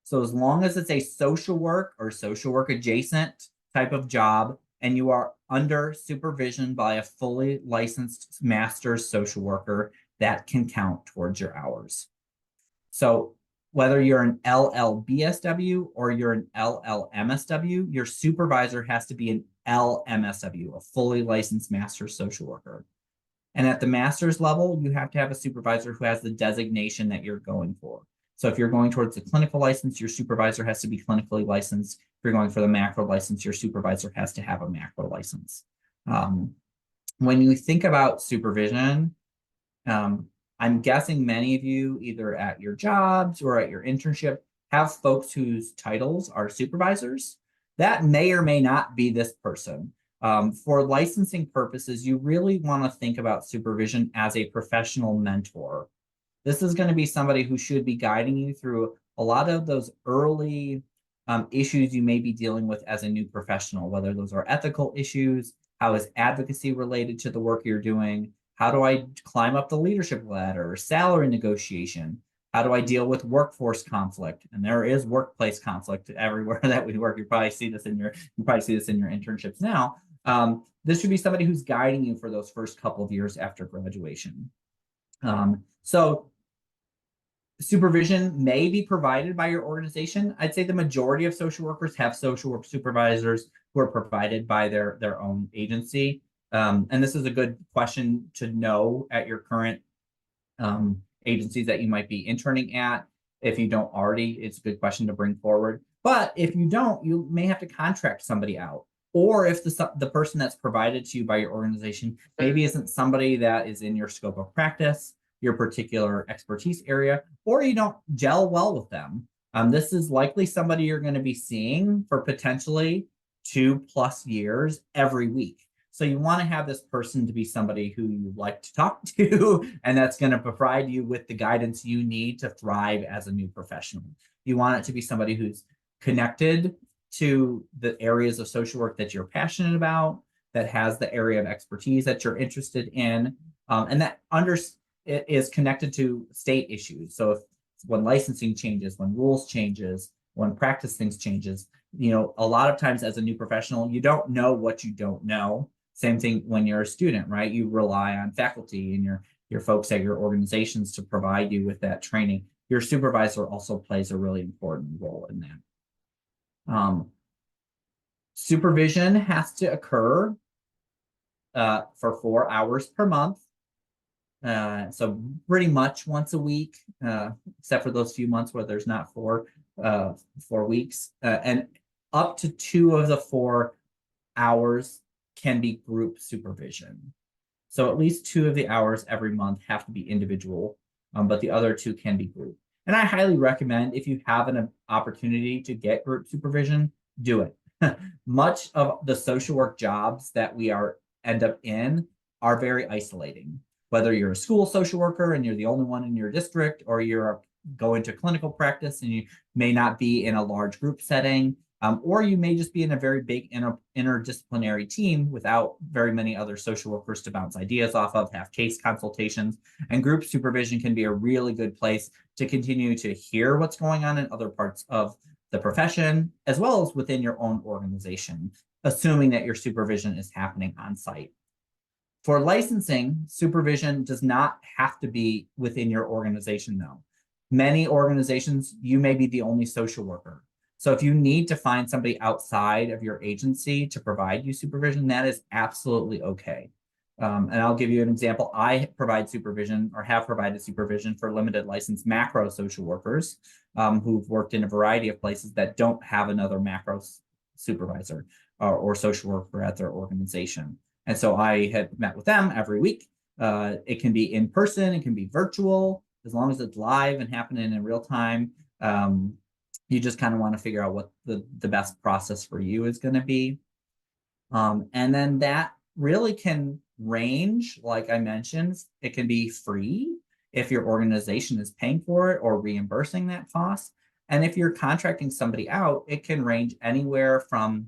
S1: So as long as it's a social work or social work adjacent type of job, and you are under supervision by a fully licensed master's social worker, that can count towards your hours. So whether you're an LLBSW or you're an LLMSW, your supervisor has to be an LMSW, a fully licensed master's social worker. And at the master's level, you have to have a supervisor who has the designation that you're going for. So if you're going towards the clinical license, your supervisor has to be clinically licensed. If you're going for the macro license, your supervisor has to have a macro license. When you think about supervision, I'm guessing many of you, either at your jobs or at your internship, have folks whose titles are supervisors. That may or may not be this person. For licensing purposes, you really want to think about supervision as a professional mentor. This is going to be somebody who should be guiding you through a lot of those early issues you may be dealing with as a new professional, whether those are ethical issues, how is advocacy related to the work you're doing, how do I climb up the leadership ladder, salary negotiation, how do I deal with workforce conflict? And there is workplace conflict everywhere that we work. You probably see this in your internships now. This should be somebody who's guiding you for those first couple of years after graduation. So supervision may be provided by your organization. I'd say the majority of social workers have social work supervisors who are provided by their own agency. And this is a good question to know at your current agencies that you might be interning at. If you don't already, it's a good question to bring forward. But if you don't, you may have to contract somebody out. Or if the person that's provided to you by your organization maybe isn't somebody that is in your scope of practice, your particular expertise area, or you don't gel well with them. This is likely somebody you're going to be seeing for potentially 2+ years every week. So you want to have this person to be somebody who you like to talk to, and that's going to provide you with the guidance you need to thrive as a new professional. You want it to be somebody who's connected to the areas of social work that you're passionate about, that has the area of expertise that you're interested in, and that is connected to state issues. So when licensing changes, when rules changes, when practice things changes, a lot of times as a new professional, you don't know what you don't know. Same thing when you're a student, right? You rely on faculty and your folks at your organizations to provide you with that training. Your supervisor also plays a really important role in that. Supervision has to occur for 4 hours per month. So pretty much once a week, except for those few months where there's not 4 weeks, and up to 2 of the 4 hours can be group supervision. So at least 2 of the hours every month have to be individual, but the other 2 can be group. And I highly recommend, if you have an opportunity to get group supervision, do it. Much of the social work jobs that we end up in are very isolating. Whether you're a school social worker and you're the only one in your district, or you're going to clinical practice and you may not be in a large group setting, or you may just be in a very big interdisciplinary team without very many other social workers to bounce ideas off of, have case consultations. And group supervision can be a really good place to continue to hear what's going on in other parts of the profession, as well as within your own organization, assuming that your supervision is happening on site. For licensing, supervision does not have to be within your organization, though. Many organizations, you may be the only social worker. So if you need to find somebody outside of your agency to provide you supervision, that is absolutely okay. And I'll give you an example. I provide supervision, or have provided supervision, for limited license macro social workers who've worked in a variety of places that don't have another macro supervisor or social worker at their organization. And so I had met with them every week. It can be in person, it can be virtual, as long as it's live and happening in real time. You just kind of want to figure out what the best process for you is going to be. And then that really can range, like I mentioned, it can be free if your organization is paying for it or reimbursing that cost. And if you're contracting somebody out, it can range anywhere from,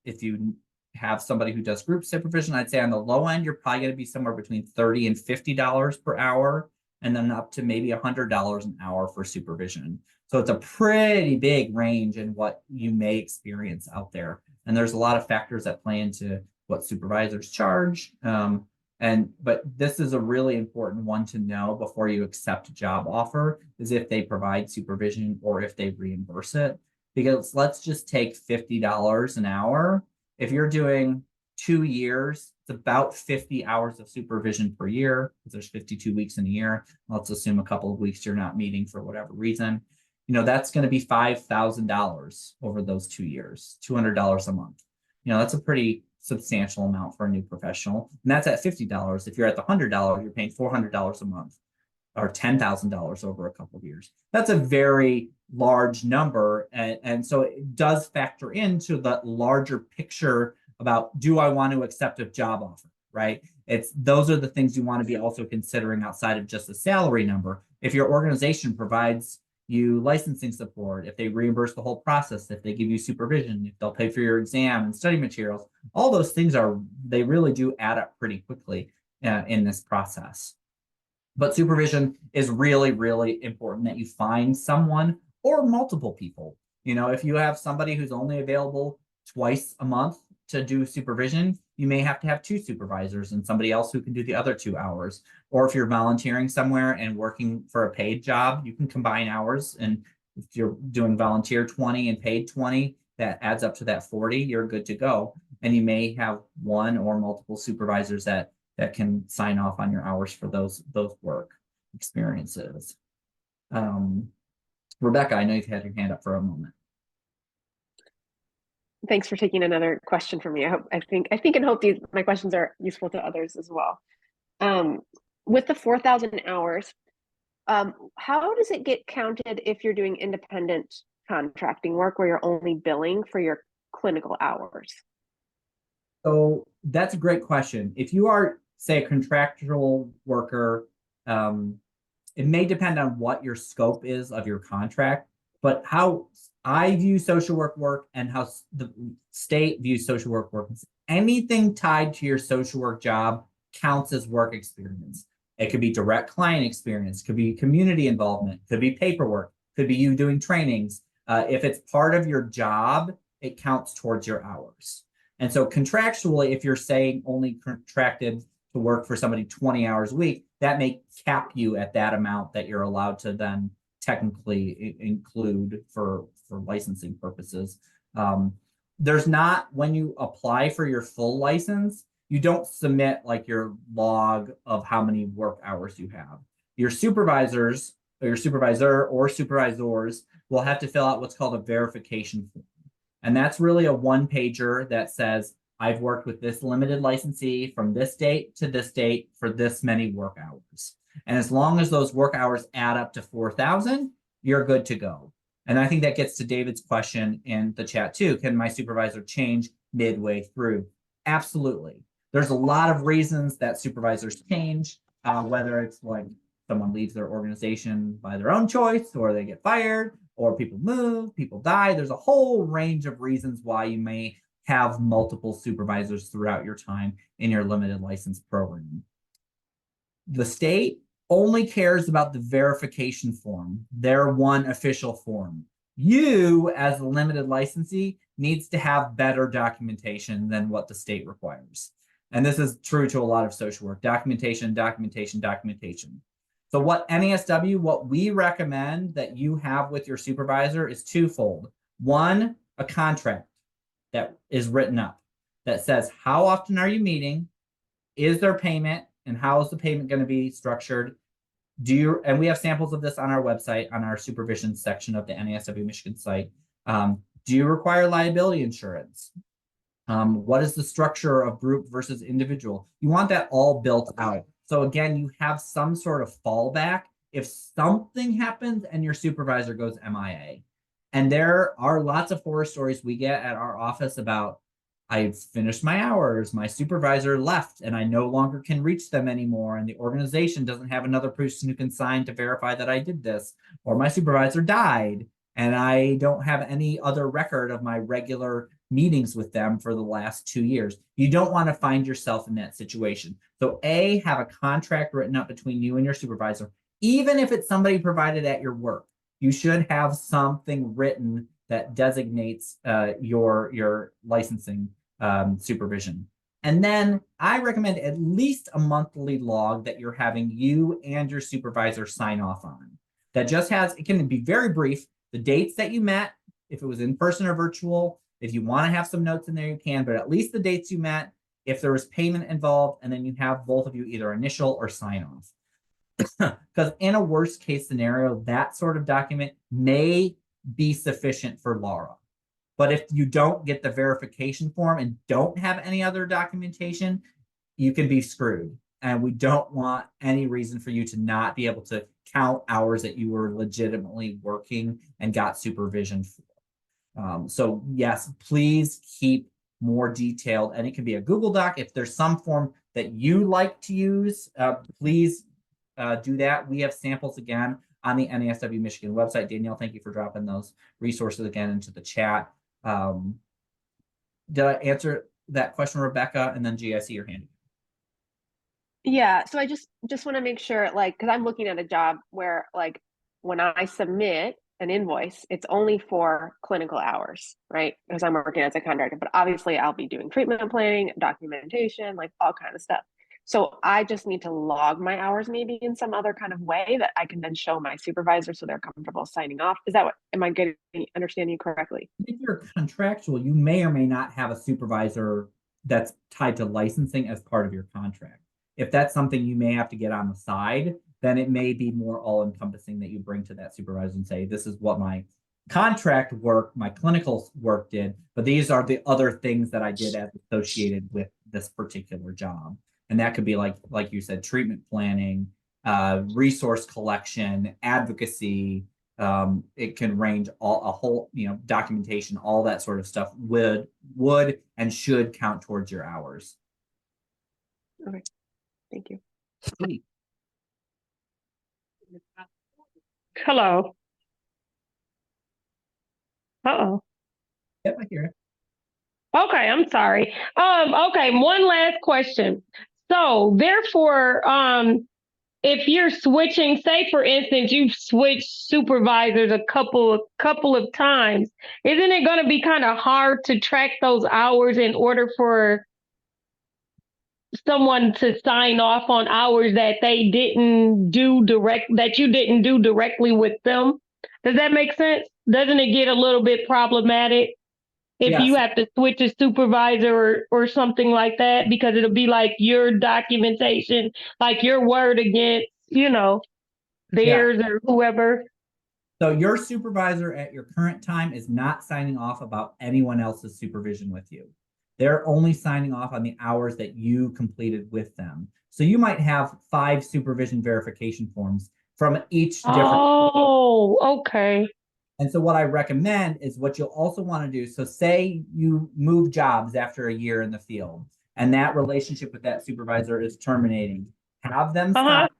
S1: if you have somebody who does group supervision, I'd say on the low end, you're probably going to be somewhere between $30 and $50 per hour, and then up to maybe $100 an hour for supervision. So it's a pretty big range in what you may experience out there. And there's a lot of factors that play into what supervisors charge. But this is a really important one to know before you accept a job offer, is if they provide supervision or if they reimburse it. Because let's just take $50 an hour. If you're doing 2 years, it's about 50 hours of supervision per year, because there's 52 weeks in a year. Let's assume a couple of weeks you're not meeting for whatever reason. That's going to be $5,000 over those 2 years, $200 a month. That's a pretty substantial amount for a new professional. And that's at $50. If you're at the $100, you're paying $400 a month, or $10,000 over a couple of years. That's a very large number. And so it does factor into the larger picture about, do I want to accept a job offer, right? Those are the things you want to be also considering outside of just a salary number. If your organization provides you licensing support, if they reimburse the whole process, if they give you supervision, if they'll pay for your exam and study materials, all those things they really do add up pretty quickly in this process. But supervision is really, really important that you find someone or multiple people. If you have somebody who's only available twice a month to do supervision, you may have to have 2 supervisors and somebody else who can do the other 2 hours. Or if you're volunteering somewhere and working for a paid job, you can combine hours. And if you're doing volunteer 20 and paid 20, that adds up to that 40, you're good to go. And you may have one or multiple supervisors that can sign off on your hours for those work experiences. Rebecca, I know you've had your hand up for a moment.
S3: Thanks for taking another question from me. I think and hope my questions are useful to others as well. With the 4,000 hours, how does it get counted if you're doing independent contracting work where you're only billing for your clinical hours?
S1: So that's a great question. If you are, say, a contractual worker, it may depend on what your scope is of your contract, but how I view social work and how the state views social work is anything tied to your social work job counts as work experience. It could be direct client experience, could be community involvement, could be paperwork, could be you doing trainings. If it's part of your job, it counts towards your hours. And so contractually, if you're saying only contracted to work for somebody 20 hours a week, that may cap you at that amount that you're allowed to then technically include for licensing purposes. There's not, when you apply for your full license, you don't submit like your log of how many work hours you have. Your supervisors or your supervisor or supervisors will have to fill out what's called a verification form. And that's really a one-pager that says, I've worked with this limited licensee from this date to this date for this many work hours. And as long as those work hours add up to 4,000, you're good to go. And I think that gets to David's question in the chat too. Can my supervisor change midway through? Absolutely. There's a lot of reasons that supervisors change, whether it's like someone leaves their organization by their own choice, or they get fired, or people move, people die. There's a whole range of reasons why you may have multiple supervisors throughout your time in your limited license program. The state only cares about the verification form, their one official form. You, as a limited licensee, needs to have better documentation than what the state requires. And this is true to a lot of social work. Documentation. So what NASW, what we recommend that you have with your supervisor is twofold. One, a contract that is written up that says, how often are you meeting? Is there payment? And how is the payment going to be structured? And we have samples of this on our website, on our supervision section of the NASW Michigan site. Do you require liability insurance? What is the structure of group versus individual? You want that all built out. So again, you have some sort of fallback if something happens and your supervisor goes MIA. And there are lots of horror stories we get at our office about, I finished my hours, my supervisor left, and I no longer can reach them anymore. And the organization doesn't have another person who can sign to verify that I did this, or my supervisor died, and I don't have any other record of my regular meetings with them for the last 2 years. You don't want to find yourself in that situation. So A, have a contract written up between you and your supervisor, even if it's somebody provided at your work. You should have something written that designates your licensing supervision. And then I recommend at least a monthly log that you're having you and your supervisor sign off on. That just has, it can be very brief, the dates that you met, if it was in person or virtual. If you want to have some notes in there, you can, but at least the dates you met, if there was payment involved, and then you have both of you either initial or sign off. Because in a worst case scenario, that sort of document may be sufficient for Laura. But if you don't get the verification form and don't have any other documentation, you can be screwed. And we don't want any reason for you to not be able to count hours that you were legitimately working and got supervision for. So yes, please keep more detailed, and it can be a Google Doc. If there's some form that you like to use, please do that. We have samples again on the NASW Michigan website. Danielle, thank you for dropping those resources again into the chat. Did I answer that question, Rebecca? And then G, I see your hand.
S3: Yeah, so I just want to make sure, like, because I'm looking at a job where, like, when I submit an invoice, it's only for clinical hours, right? Because I'm working as a contractor, but obviously I'll be doing treatment planning, documentation, like all kind of stuff. So I just need to log my hours maybe in some other kind of way that I can then show my supervisor so they're comfortable signing off. Is that what, am I getting, understanding you correctly?
S1: If you're contractual, you may or may not have a supervisor that's tied to licensing as part of your contract. If that's something you may have to get on the side, then it may be more all-encompassing that you bring to that supervisor and say, this is what my contract work, my clinical work did, but these are the other things that I did as associated with this particular job. And that could be like you said, treatment planning, resource collection, advocacy. It can range a whole, documentation, all that sort of stuff would and should count towards your hours.
S3: Okay, thank you.
S1: Sweet.
S2: Hello. Uh-oh.
S1: Yep, I hear it.
S2: Okay, I'm sorry. Okay, one last question. So therefore, if you're switching, say for instance, you've switched supervisors a couple of times, isn't it going to be kind of hard to track those hours in order for someone to sign off on hours that they didn't do that you didn't do directly with them? Does that make sense? Doesn't it get a little bit problematic if you
S1: Yes.
S2: have to switch a supervisor or something like that? Because it'll be like your documentation, like your word against, theirs or whoever.
S1: So your supervisor at your current time is not signing off about anyone else's supervision with you. They're only signing off on the hours that you completed with them. So you might have 5 supervision verification forms from each different.
S2: Oh, okay.
S1: And so what I recommend is what you'll also want to do. So say you move jobs after a year in the field and that relationship with that supervisor is terminating. Have them stop,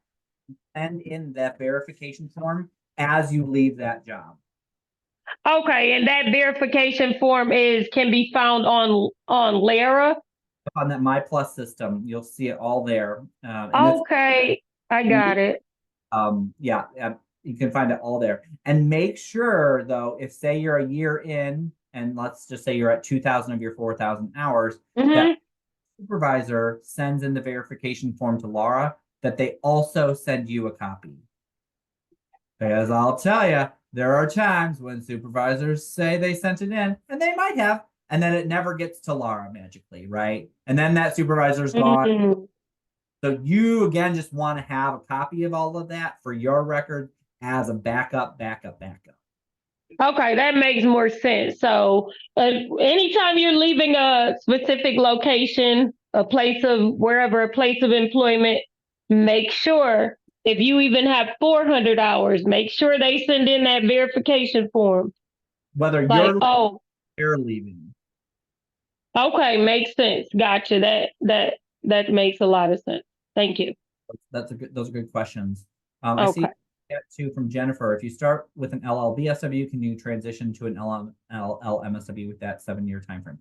S1: send in that verification form as you leave that job.
S2: Okay, and that verification form can be found on Lara.
S1: On that My Plus system, you'll see it all there.
S2: Okay, I got it.
S1: Yeah, you can find it all there. And make sure, though, if say you're a year in, and let's just say you're at 2,000 of your 4,000 hours, that supervisor sends in the verification form to Laura, that they also send you a copy. Because I'll tell you, there are times when supervisors say they sent it in, and they might have, and then it never gets to Laura magically, right? And then that supervisor's gone. So you, again, just want to have a copy of all of that for your record as a backup.
S2: Okay, that makes more sense. So, anytime you're leaving a specific location, a place of wherever, a place of employment, make sure if you even have 400 hours, make sure they send in that verification form.
S1: Whether
S2: Like,
S1: you're
S2: oh,
S1: they're leaving.
S2: okay, makes sense. Gotcha. That makes a lot of sense. Thank you.
S1: Those are good questions. I see
S2: Okay.
S1: two from Jennifer. If you start with an LLBSW, can you transition to an LLMSW with that 7-year time frame?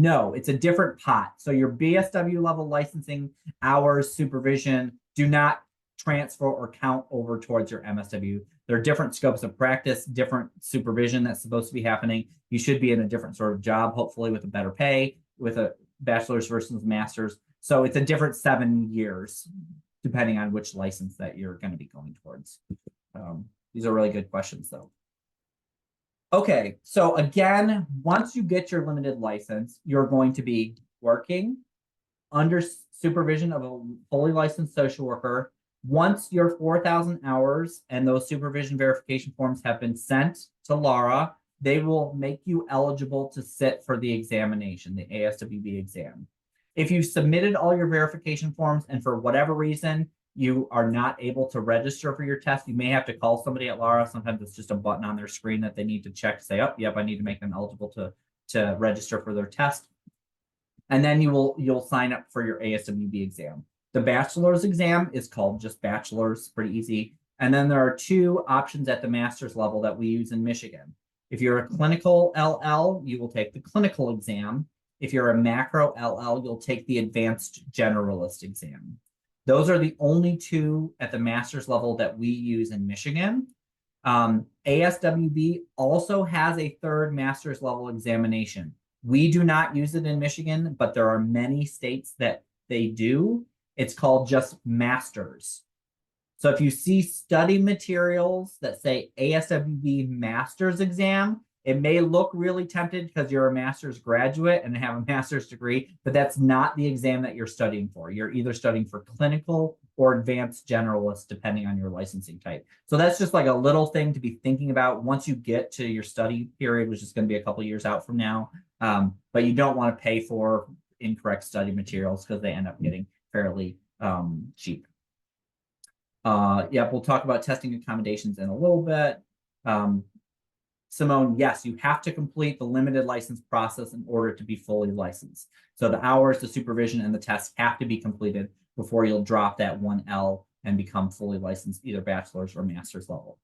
S1: No, it's a different pot. So your BSW level licensing hours supervision do not transfer or count over towards your MSW. There are different scopes of practice, different supervision that's supposed to be happening. You should be in a different sort of job, hopefully with a better pay, with a bachelor's versus master's. So it's a different 7 years, depending on which license that you're going to be going towards. These are really good questions, though. Okay, so again, once you get your limited license, you're going to be working under supervision of a fully licensed social worker. Once your 4,000 hours and those supervision verification forms have been sent to Laura, they will make you eligible to sit for the examination, the ASWB exam. If you submitted all your verification forms and for whatever reason you are not able to register for your test, you may have to call somebody at Laura. Sometimes it's just a button on their screen that they need to check to say, oh, yep, I need to make them eligible to register for their test. And then you'll sign up for your ASWB exam. The bachelor's exam is called just bachelor's, pretty easy. And then there are 2 options at the master's level that we use in Michigan. If you're a clinical LL, you will take the clinical exam. If you're a macro LL, you'll take the advanced generalist exam. Those are the only 2 at the master's level that we use in Michigan. ASWB also has a 3rd master's level examination. We do not use it in Michigan, but there are many states that they do. It's called just masters. So if you see study materials that say ASWB master's exam, it may look really tempted because you're a master's graduate and have a master's degree, but that's not the exam that you're studying for. You're either studying for clinical or advanced generalist, depending on your licensing type. So that's just like a little thing to be thinking about once you get to your study period, which is going to be a couple years out from now. But you don't want to pay for incorrect study materials because they end up getting fairly cheap. We'll talk about testing accommodations in a little bit. Simone, yes, you have to complete the limited license process in order to be fully licensed. So the hours, the supervision, and the tests have to be completed before you'll drop that 1L and become fully licensed, either bachelor's or master's level.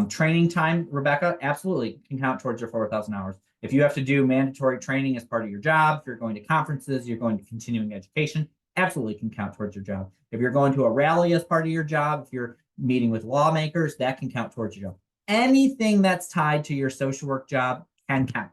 S1: Training time, Rebecca, absolutely can count towards your 4,000 hours. If you have to do mandatory training as part of your job, if you're going to conferences, you're going to continuing education, absolutely can count towards your job. If you're going to a rally as part of your job, if you're meeting with lawmakers, that can count towards your job. Anything that's tied to your social work job can count.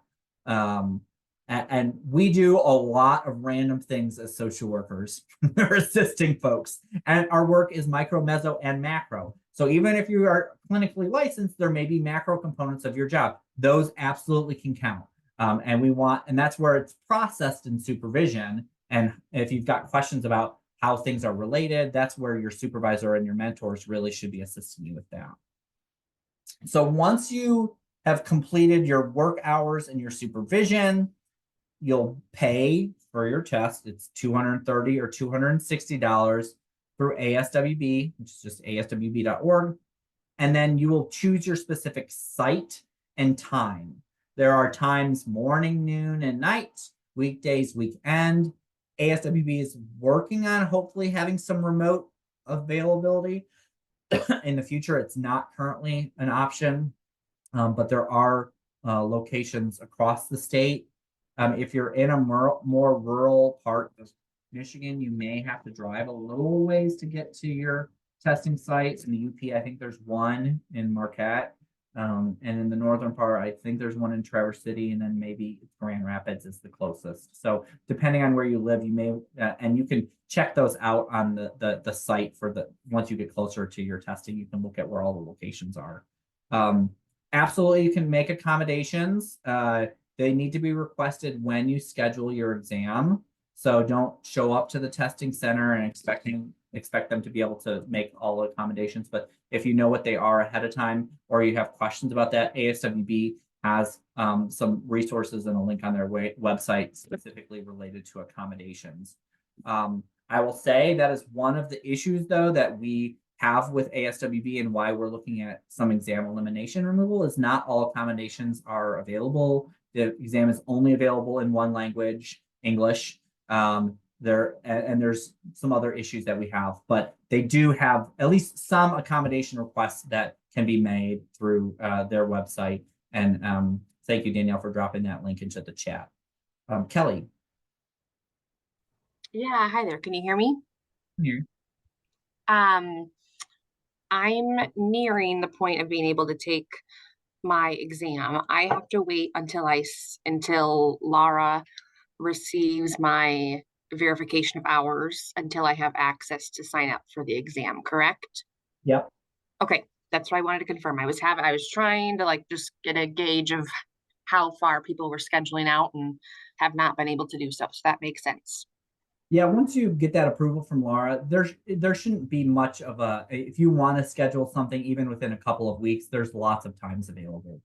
S1: And we do a lot of random things as social workers. We're assisting folks. And our work is micro, meso, and macro. So even if you are clinically licensed, there may be macro components of your job. Those absolutely can count. And that's where it's processed in supervision. And if you've got questions about how things are related, that's where your supervisor and your mentors really should be assisting you with that. So once you have completed your work hours and your supervision, you'll pay for your test. It's $230 or $260 through ASWB, which is just aswb.org. And then you will choose your specific site and time. There are times morning, noon, and night, weekdays, weekend. ASWB is working on hopefully having some remote availability. In the future, it's not currently an option, but there are locations across the state. If you're in a more rural part of Michigan, you may have to drive a little ways to get to your testing sites. In the UP, I think there's one in Marquette. And in the northern part, I think there's one in Traverse City, and then maybe Grand Rapids is the closest. So depending on where you live, you may, and you can check those out on the site for once you get closer to your testing, you can look at where all the locations are. Absolutely, you can make accommodations. They need to be requested when you schedule your exam. So don't show up to the testing center and expecting expect them to be able to make all the accommodations, but if you know what they are ahead of time, or you have questions about that, ASWB has some resources and a link on their website specifically related to accommodations. I will say that is one of the issues, though, that we have with ASWB and why we're looking at some exam elimination removal is not all accommodations are available. The exam is only available in one language, English. There's some other issues that we have, but they do have at least some accommodation requests that can be made through their website. And thank you, Danielle, for dropping that link into the chat. Kelly.
S5: Yeah, hi there. Can you hear me?
S1: Here.
S5: I'm nearing the point of being able to take my exam. I have to wait until Laura receives my verification of hours until I have access to sign up for the exam, correct?
S1: Yep.
S5: Okay, that's what I wanted to confirm. I was trying to like just get a gauge of how far people were scheduling out and have not been able to do so. So that makes sense.
S1: Yeah, once you get that approval from Laura, there shouldn't be much of if you want to schedule something even within a couple of weeks, there's lots of times available.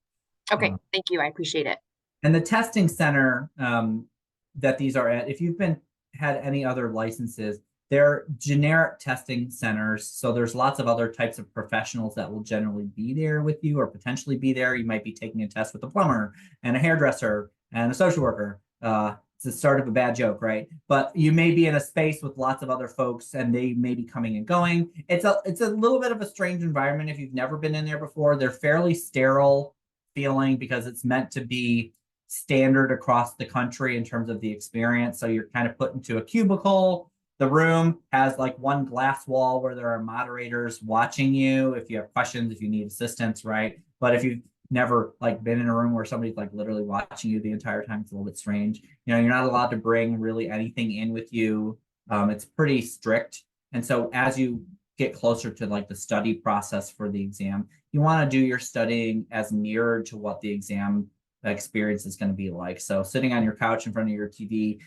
S5: Okay, thank you. I appreciate it.
S1: And the testing center that these are at, if you've had any other licenses, they're generic testing centers. So there's lots of other types of professionals that will generally be there with you or potentially be there. You might be taking a test with a plumber and a hairdresser and a social worker. It's the start of a bad joke, right? But you may be in a space with lots of other folks and they may be coming and going. It's a little bit of a strange environment if you've never been in there before. They're fairly sterile feeling because it's meant to be standard across the country in terms of the experience. So you're kind of put into a cubicle. The room has like one glass wall where there are moderators watching you if you have questions, if you need assistance, right? But if you've never like been in a room where somebody's like literally watching you the entire time, it's a little bit strange. You know, you're not allowed to bring really anything in with you. It's pretty strict. And so as you get closer to like the study process for the exam, you want to do your studying as near to what the exam experience is going to be like. So sitting on your couch in front of your TV,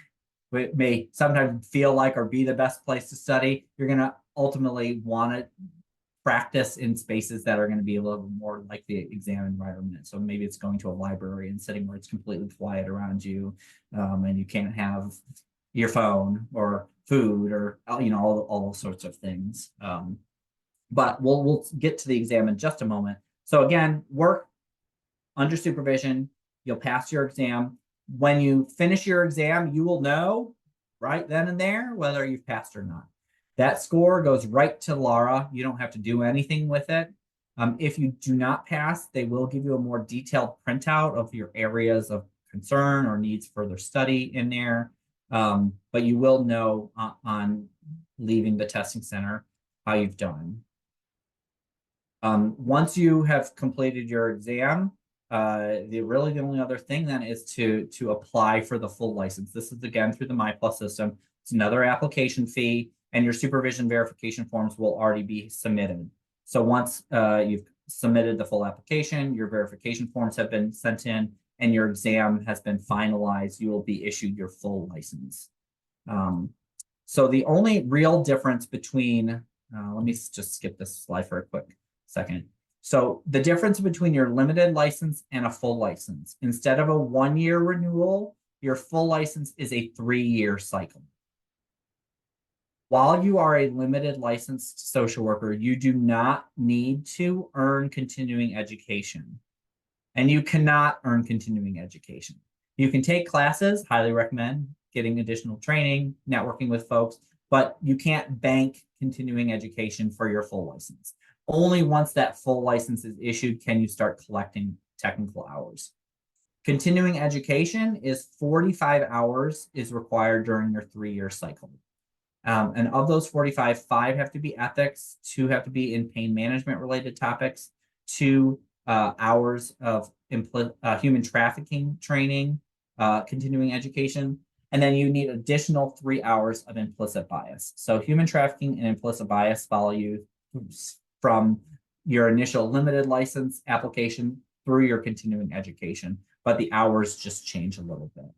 S1: it may sometimes feel like or be the best place to study. You're going to ultimately want to practice in spaces that are going to be a little more like the exam environment. So maybe it's going to a library and sitting where it's completely quiet around you, and you can't have your phone or food or all sorts of things. But we'll get to the exam in just a moment. So again, work under supervision. You'll pass your exam. When you finish your exam, you will know right then and there whether you've passed or not. That score goes right to Laura. You don't have to do anything with it. If you do not pass, they will give you a more detailed printout of your areas of concern or needs further study in there. But you will know on leaving the testing center how you've done. Once you have completed your exam, the only other thing then is to apply for the full license. This is again through the MyPlus system. It's another application fee, and your supervision verification forms will already be submitted. So once you've submitted the full application, your verification forms have been sent in, and your exam has been finalized, you will be issued your full license. So the only real difference between, let me just skip this slide for a quick second. So the difference between your limited license and a full license, instead of a 1-year renewal, your full license is a 3-year cycle. While you are a limited licensed social worker, you do not need to earn continuing education. And you cannot earn continuing education. You can take classes, highly recommend getting additional training, networking with folks, but you can't bank continuing education for your full license. Only once that full license is issued can you start collecting technical hours. Continuing education is 45 hours is required during your 3-year cycle. And of those 45, 5 have to be ethics, 2 have to be in pain management related topics, 2 hours of human trafficking training, continuing education, and then you need additional 3 hours of implicit bias. So human trafficking and implicit bias follow you from your initial limited license application through your continuing education, but the hours just change a little bit.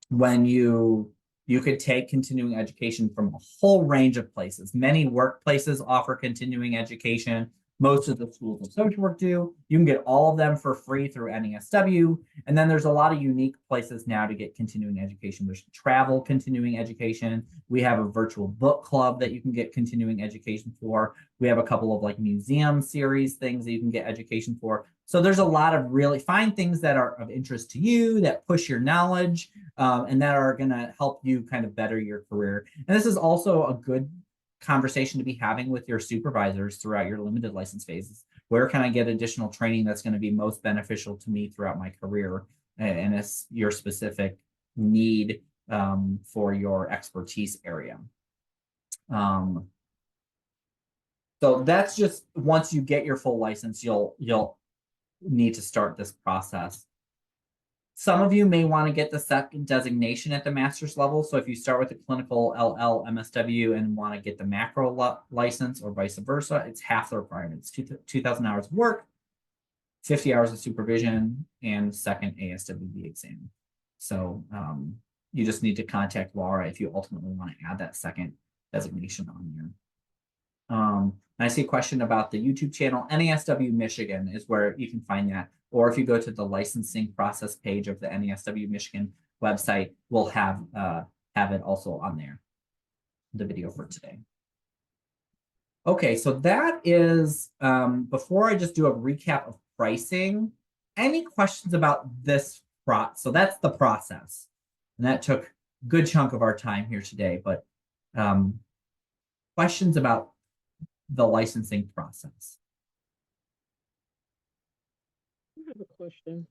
S1: When you You could take continuing education from a whole range of places. Many workplaces offer continuing education. Most of the schools of social work do. You can get all of them for free through NASW. And then there's a lot of unique places now to get continuing education. There's travel continuing education. We have a virtual book club that you can get continuing education for. We have a couple of like museum series things that you can get education for. So there's a lot of really find things that are of interest to you, that push your knowledge, and that are going to help you kind of better your career. And this is also a good conversation to be having with your supervisors throughout your limited license phases. Where can I get additional training that's going to be most beneficial to me throughout my career, and it's your specific need for your expertise area. So that's just once you get your full license, you'll need to start this process. Some of you may want to get the second designation at the master's level. So if you start with the clinical LL MSW and want to get the macro license or vice versa, it's half the requirements, 2,000 hours of work, 50 hours of supervision, and second ASWB exam. So you just need to contact Laura if you ultimately want to add that second designation on here. I see a question about the YouTube channel. NASW Michigan is where you can find that. Or if you go to the licensing process page of the NASW Michigan website, we'll have it also on there, the video for today. Okay, so that is, before I just do a recap of pricing, any questions about this so that's the process. And that took a good chunk of our time here today, but questions about the licensing process?
S6: I have a question.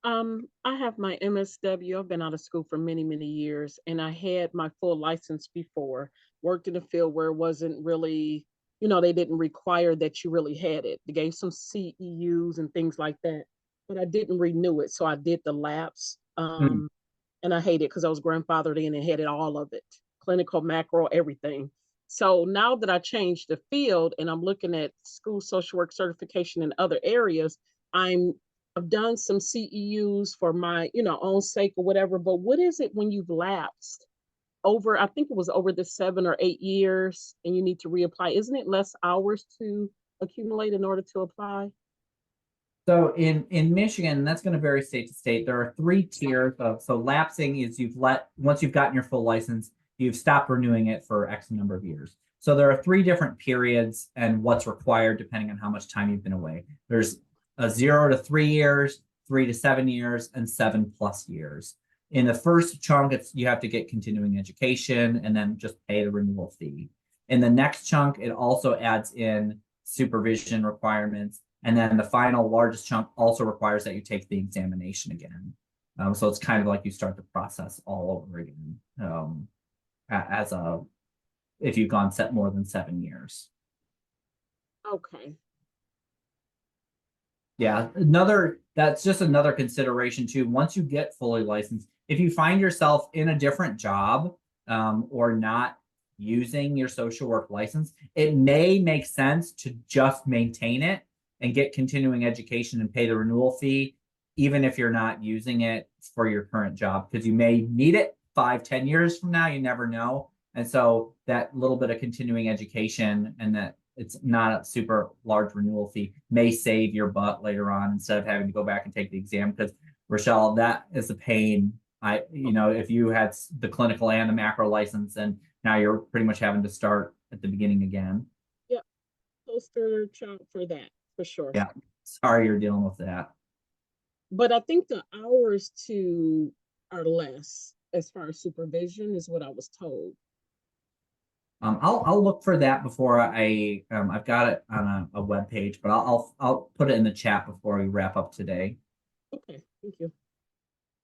S6: I have my MSW. I've been out of school for many, many years, and I had my full license before. Worked in a field where it wasn't really, they didn't require that you really had it. They gave some CEUs and things like that, but I didn't renew it. So I did the lapse, and I hated it because I was grandfathered in and had it all of it, clinical, macro, everything. So now that I changed the field and I'm looking at school social work certification in other areas, I've done some CEUs for my, own sake or whatever. But what is it when you've lapsed over, I think it was over the 7 or 8 years and you need to reapply? Isn't it less hours to accumulate in order to apply?
S1: So in Michigan, that's going to vary state to state. There are 3 tiers of, so lapsing is once you've gotten your full license, you've stopped renewing it for X number of years. So there are 3 different periods and what's required depending on how much time you've been away. There's a 0 to 3 years, 3 to 7 years, and 7+ years. In the first chunk, you have to get continuing education and then just pay the renewal fee. In the next chunk, it also adds in supervision requirements. And then the final largest chunk also requires that you take the examination again. So it's kind of like you start the process all over again. If you've gone more than 7 years.
S6: Okay.
S1: Yeah, that's just another consideration too. Once you get fully licensed, if you find yourself in a different job or not using your social work license, it may make sense to just maintain it and get continuing education and pay the renewal fee, even if you're not using it for your current job, because you may need it 5-10 years from now, you never know. And so that little bit of continuing education and that it's not a super large renewal fee may save your butt later on instead of having to go back and take the exam. Because Rochelle, that is a pain. If you had the clinical and the macro license and now you're pretty much having to start at the beginning again.
S6: Yep. Poster child for that, for sure.
S1: Yeah. Sorry you're dealing with that.
S6: But I think the hours too are less as far as supervision is what I was told.
S1: I'll look for that before I've got it on a web page, but I'll put it in the chat before we wrap up today.
S6: Okay, thank you.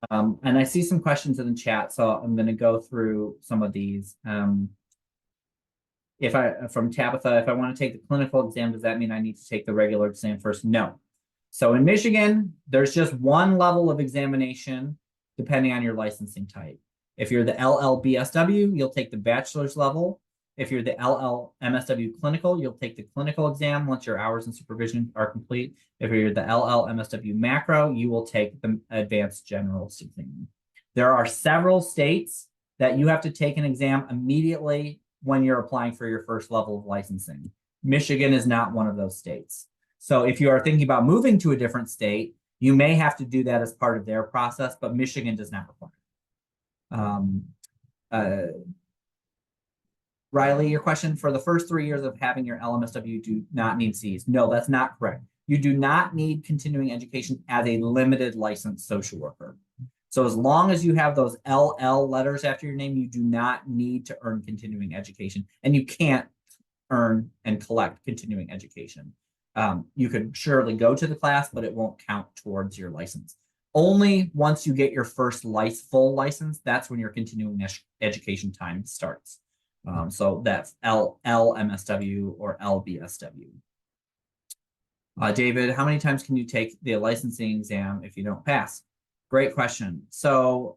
S1: And I see some questions in the chat, so I'm going to go through some of these. From Tabitha, if I want to take the clinical exam, does that mean I need to take the regular exam first? No. So in Michigan, there's just one level of examination depending on your licensing type. If you're the LLBSW, you'll take the bachelor's level. If you're the LLMSW clinical, you'll take the clinical exam once your hours in supervision are complete. If you're the LLMSW macro, you will take the advanced general exam. There are several states that you have to take an exam immediately when you're applying for your first level of licensing. Michigan is not one of those states. So if you are thinking about moving to a different state, you may have to do that as part of their process, but Michigan does not require it. Riley, your question, for the first 3 years of having your LMSW, you do not need Cs. No, that's not correct. You do not need continuing education as a limited licensed social worker. So as long as you have those LL letters after your name, you do not need to earn continuing education, and you can't earn and collect continuing education. You could surely go to the class, but it won't count towards your license. Only once you get your first full license, that's when your continuing education time starts. So that's LMSW or LBSW. David, how many times can you take the licensing exam if you don't pass? Great question. So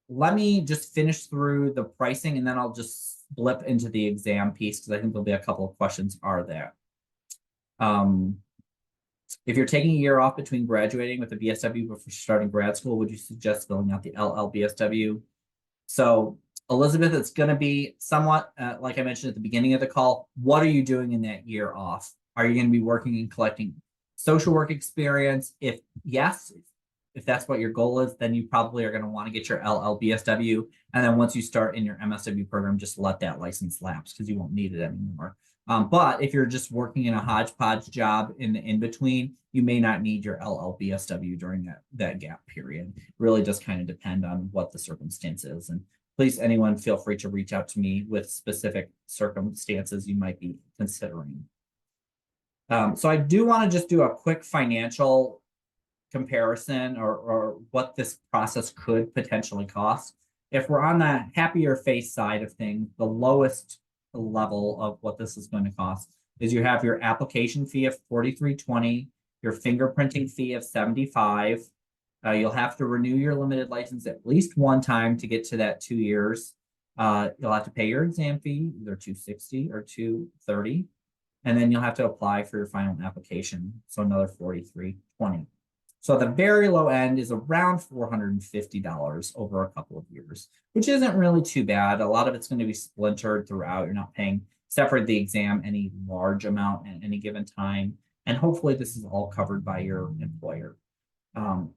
S1: let me just finish through the pricing, and then I'll just blip into the exam piece, because I think there'll be a couple of questions are there. If you're taking a year off between graduating with a BSW before starting grad school, would you suggest filling out the LLBSW? So Elizabeth, it's going to be somewhat, like I mentioned at the beginning of the call, what are you doing in that year off? Are you going to be working and collecting social work experience? If yes, if that's what your goal is, then you probably are going to want to get your LLBSW. And then once you start in your MSW program, just let that license lapse, because you won't need it anymore. But if you're just working in a hodgepodge job in the in-between, you may not need your LLBSW during that gap period. It really does kind of depend on what the circumstance is. And please, anyone, feel free to reach out to me with specific circumstances you might be considering. So I do want to just do a quick financial comparison or what this process could potentially cost. If we're on the happier face side of things, the lowest level of what this is going to cost is you have your application fee of $43.20, your fingerprinting fee of $75. You'll have to renew your limited license at least one time to get to that 2 years. You'll have to pay your exam fee, either $260 or $230, and then you'll have to apply for your final application, so another $43.20. So the very low end is around $450 over a couple of years, which isn't really too bad. A lot of it's going to be splintered throughout. You're not paying, except for the exam, any large amount at any given time. And hopefully this is all covered by your employer.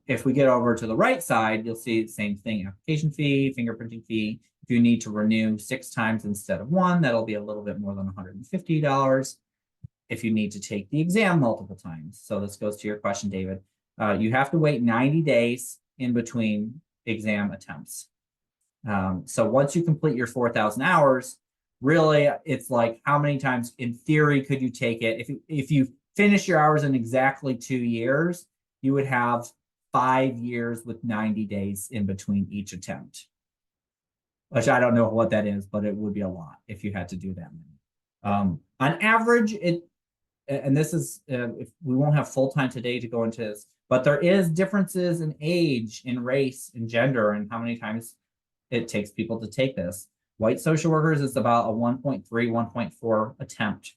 S1: If we get over to the right side, you'll see the same thing: application fee, fingerprinting fee. If you need to renew 6 times instead of 1, that'll be a little bit more than $150. If you need to take the exam multiple times. So this goes to your question, David. You have to wait 90 days in between exam attempts. So once you complete your 4,000 hours, really, it's like, how many times in theory could you take it? If you finish your hours in exactly 2 years, you would have 5 years with 90 days in between each attempt, which I don't know what that is, but it would be a lot if you had to do that many. On average, and this is, if we won't have full time today to go into this, but there is differences in age, in race, in gender, and how many times it takes people to take this. White social workers is about a 1.3, 1.4 attempt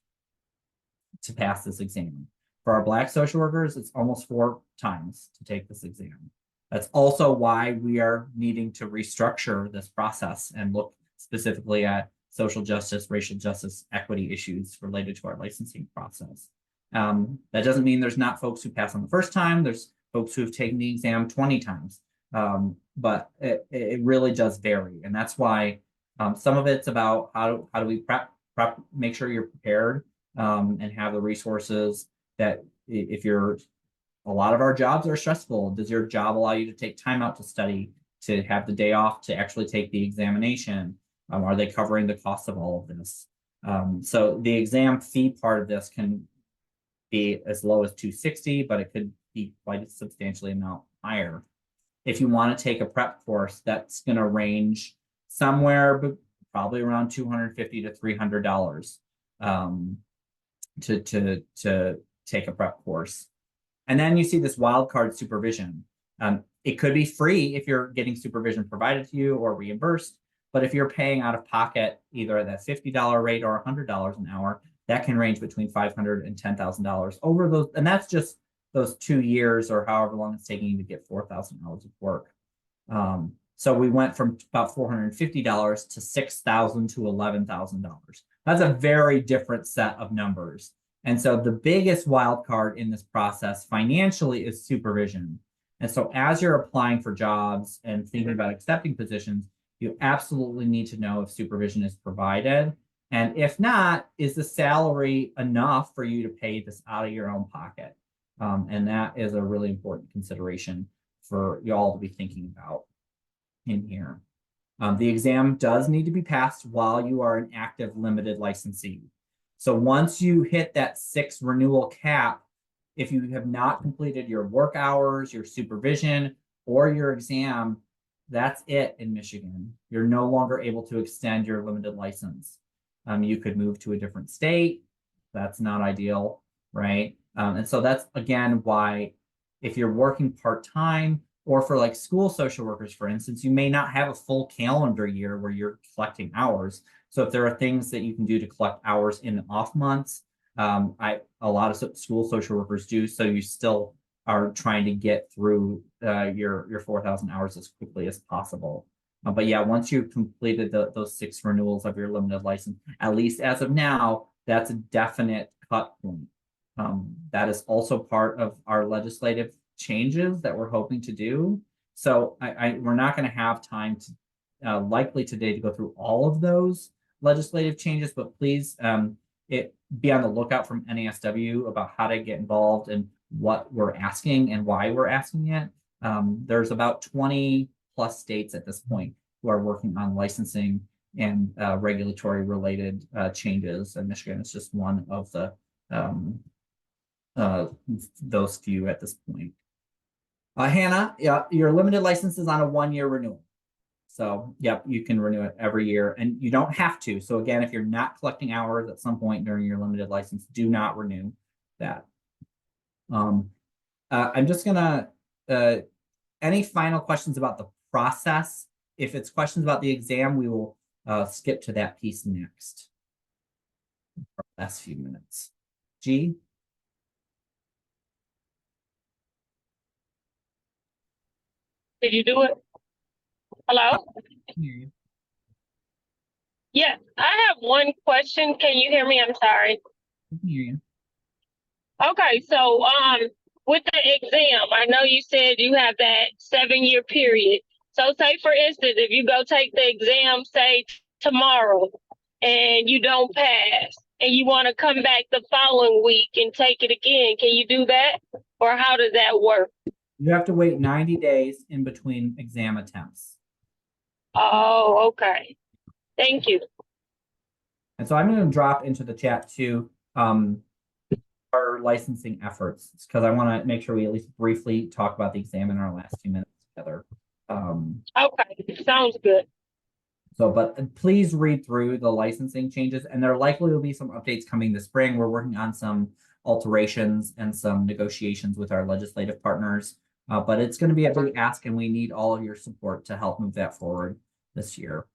S1: to pass this exam. For our Black social workers, it's almost 4 times to take this exam. That's also why we are needing to restructure this process and look specifically at social justice, racial justice, equity issues related to our licensing process. That doesn't mean there's not folks who pass on the first time. There's folks who have taken the exam 20 times, but it really does vary. And that's why some of it's about how do we prep, make sure you're prepared and have the resources that if you're, a lot of our jobs are stressful. Does your job allow you to take time out to study, to have the day off to actually take the examination? Are they covering the cost of all of this? So the exam fee part of this can be as low as $260, but it could be quite a substantially amount higher. If you want to take a prep course, that's going to range somewhere, but probably around $250 to $300 to take a prep course. And then you see this wildcard supervision. It could be free if you're getting supervision provided to you or reimbursed. But if you're paying out of pocket, either at that $50 rate or $100 an hour, that can range between $500 and $10,000 over those. And that's just those 2 years or however long it's taking you to get 4,000 hours of work. So we went from about $450 to $6,000 to $11,000. That's a very different set of numbers. And so the biggest wild card in this process financially is supervision. And so as you're applying for jobs and thinking about accepting positions, you absolutely need to know if supervision is provided. And if not, is the salary enough for you to pay this out of your own pocket? And that is a really important consideration for y'all to be thinking about in here. The exam does need to be passed while you are an active limited licensee. So once you hit that 6 renewal cap, if you have not completed your work hours, your supervision, or your exam, that's it in Michigan. You're no longer able to extend your limited license. You could move to a different state. That's not ideal, right? And so that's, again, why if you're working part-time, or for like school social workers, for instance, you may not have a full calendar year where you're collecting hours. So if there are things that you can do to collect hours in off months, a lot of school social workers do. So you still are trying to get through your 4,000 hours as quickly as possible. But yeah, once you've completed those 6 renewals of your limited license, at least as of now, that's a definite cut point. That is also part of our legislative changes that we're hoping to do. So we're not going to have time to likely today to go through all of those legislative changes, but please be on the lookout from NASW about how to get involved and what we're asking and why we're asking it. There's about 20 plus states at this point who are working on licensing and regulatory related changes, and Michigan is just one of the those few at this point. Hannah, yeah, your limited license is on a 1-year renewal. So, yep, you can renew it every year, and you don't have to. So again, if you're not collecting hours at some point during your limited license, do not renew that. I'm just gonna, any final questions about the process? If it's questions about the exam, we will skip to that piece next. Last few minutes. G?
S2: Did you do it? Hello?
S1: Yeah.
S2: Yeah, I have one question. Can you hear me? I'm sorry. Okay, so with the exam, I know you said you have that 7-year period. So say for instance, if you go take the exam, say tomorrow, and you don't pass, and you want to come back the following week and take it again, can you do that? Or how does that work?
S1: You have to wait 90 days in between exam attempts.
S2: Oh, okay. Thank you.
S1: And so I'm going to drop into the chat too our licensing efforts, because I want to make sure we at least briefly talk about the exam in our last 2 minutes together.
S2: Okay, sounds good.
S1: So, but please read through the licensing changes, and there likely will be some updates coming this spring. We're working on some alterations and some negotiations with our legislative partners, but it's going to be a big ask, and we need all of your support to help move that forward this year.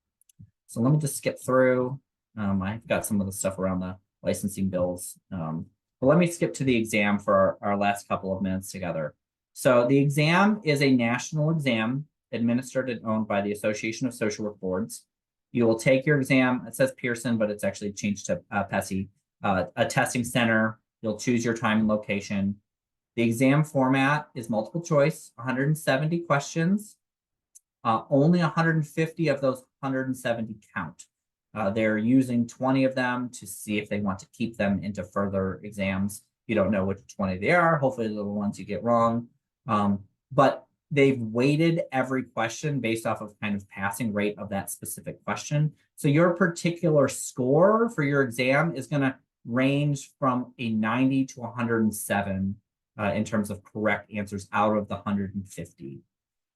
S1: So let me just skip through. I've got some of the stuff around the licensing bills. But let me skip to the exam for our last couple of minutes together. So the exam is a national exam administered and owned by the Association of Social Work Boards. You will take your exam. It says Pearson, but it's actually changed to PESI, a testing center. You'll choose your time and location. The exam format is multiple choice, 170 questions. Only 150 of those 170 count. They're using 20 of them to see if they want to keep them into further exams. You don't know which 20 they are. Hopefully they're the ones you get wrong. But they've weighted every question based off of kind of passing rate of that specific question. So your particular score for your exam is going to range from a 90 to 107 in terms of correct answers out of the 150.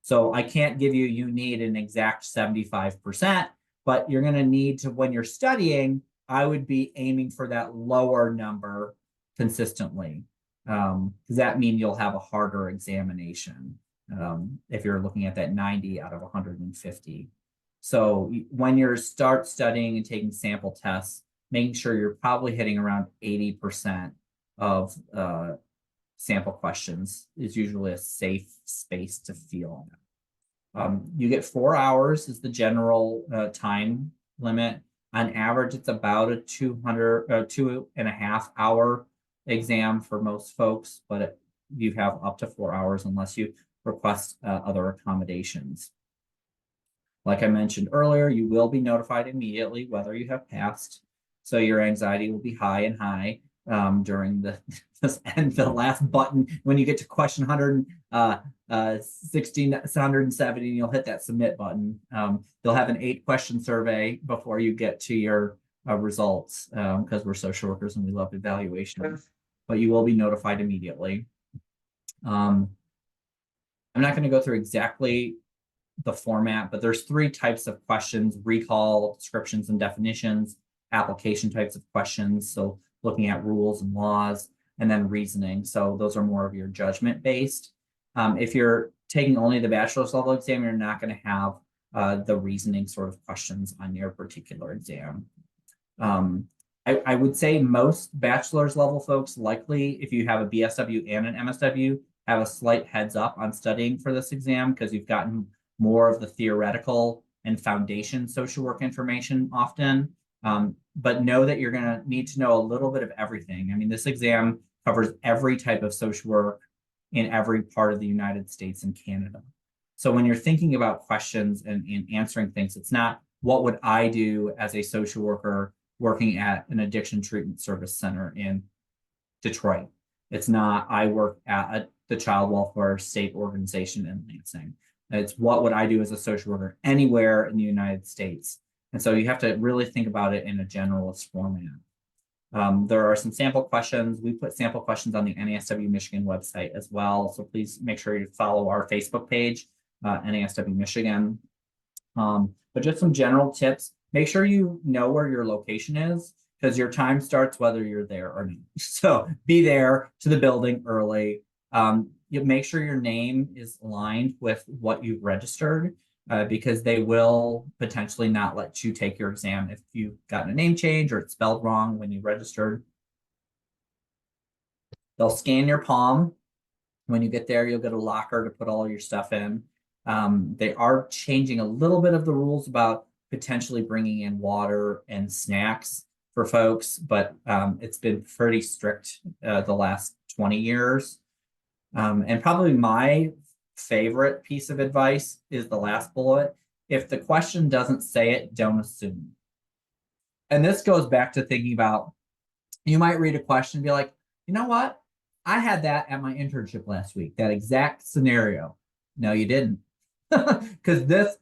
S1: So I can't give you need an exact 75%, but you're going to need to, when you're studying, I would be aiming for that lower number consistently. Does that mean you'll have a harder examination if you're looking at that 90 out of 150? So when you start studying and taking sample tests, making sure you're probably hitting around 80% of sample questions is usually a safe space to feel. You get 4 hours is the general time limit. On average, it's about a 2.5 hour exam for most folks, but you have up to 4 hours unless you request other accommodations. Like I mentioned earlier, you will be notified immediately whether you have passed. So your anxiety will be high during the last button. When you get to question 170, you'll hit that submit button. They'll have an 8-question survey before you get to your results, because we're social workers and we love evaluations. But you will be notified immediately. I'm not going to go through exactly the format, but there's 3 types of questions: recall, descriptions and definitions, application types of questions, so looking at rules and laws, and then reasoning. So those are more of your judgment based. If you're taking only the bachelor's level exam, you're not going to have the reasoning sort of questions on your particular exam. I would say most bachelor's level folks, likely if you have a BSW and an MSW, have a slight heads up on studying for this exam because you've gotten more of the theoretical and foundation social work information often. But know that you're going to need to know a little bit of everything. I mean, this exam covers every type of social work in every part of the United States and Canada. So when you're thinking about questions and answering things, it's not what would I do as a social worker working at an addiction treatment service center in Detroit. It's not I work at the child welfare state organization in Lansing. It's what would I do as a social worker anywhere in the United States. And so you have to really think about it in a generalist format. There are some sample questions. We put sample questions on the NASW Michigan website as well. So please make sure you follow our Facebook page, NASW Michigan. But just some general tips. Make sure you know where your location is because your time starts whether you're there or not. So be there to the building early. You make sure your name is aligned with what you've registered. Because they will potentially not let you take your exam if you've gotten a name change or it's spelled wrong when you registered. They'll scan your palm. When you get there, you'll get a locker to put all your stuff in. They are changing a little bit of the rules about potentially bringing in water and snacks for folks, but it's been pretty strict the last 20 years. And probably my favorite piece of advice is the last bullet. If the question doesn't say it, don't assume. And this goes back to thinking about, you might read a question and be like, you know what? I had that at my internship last week, that exact scenario. No, you didn't. Because this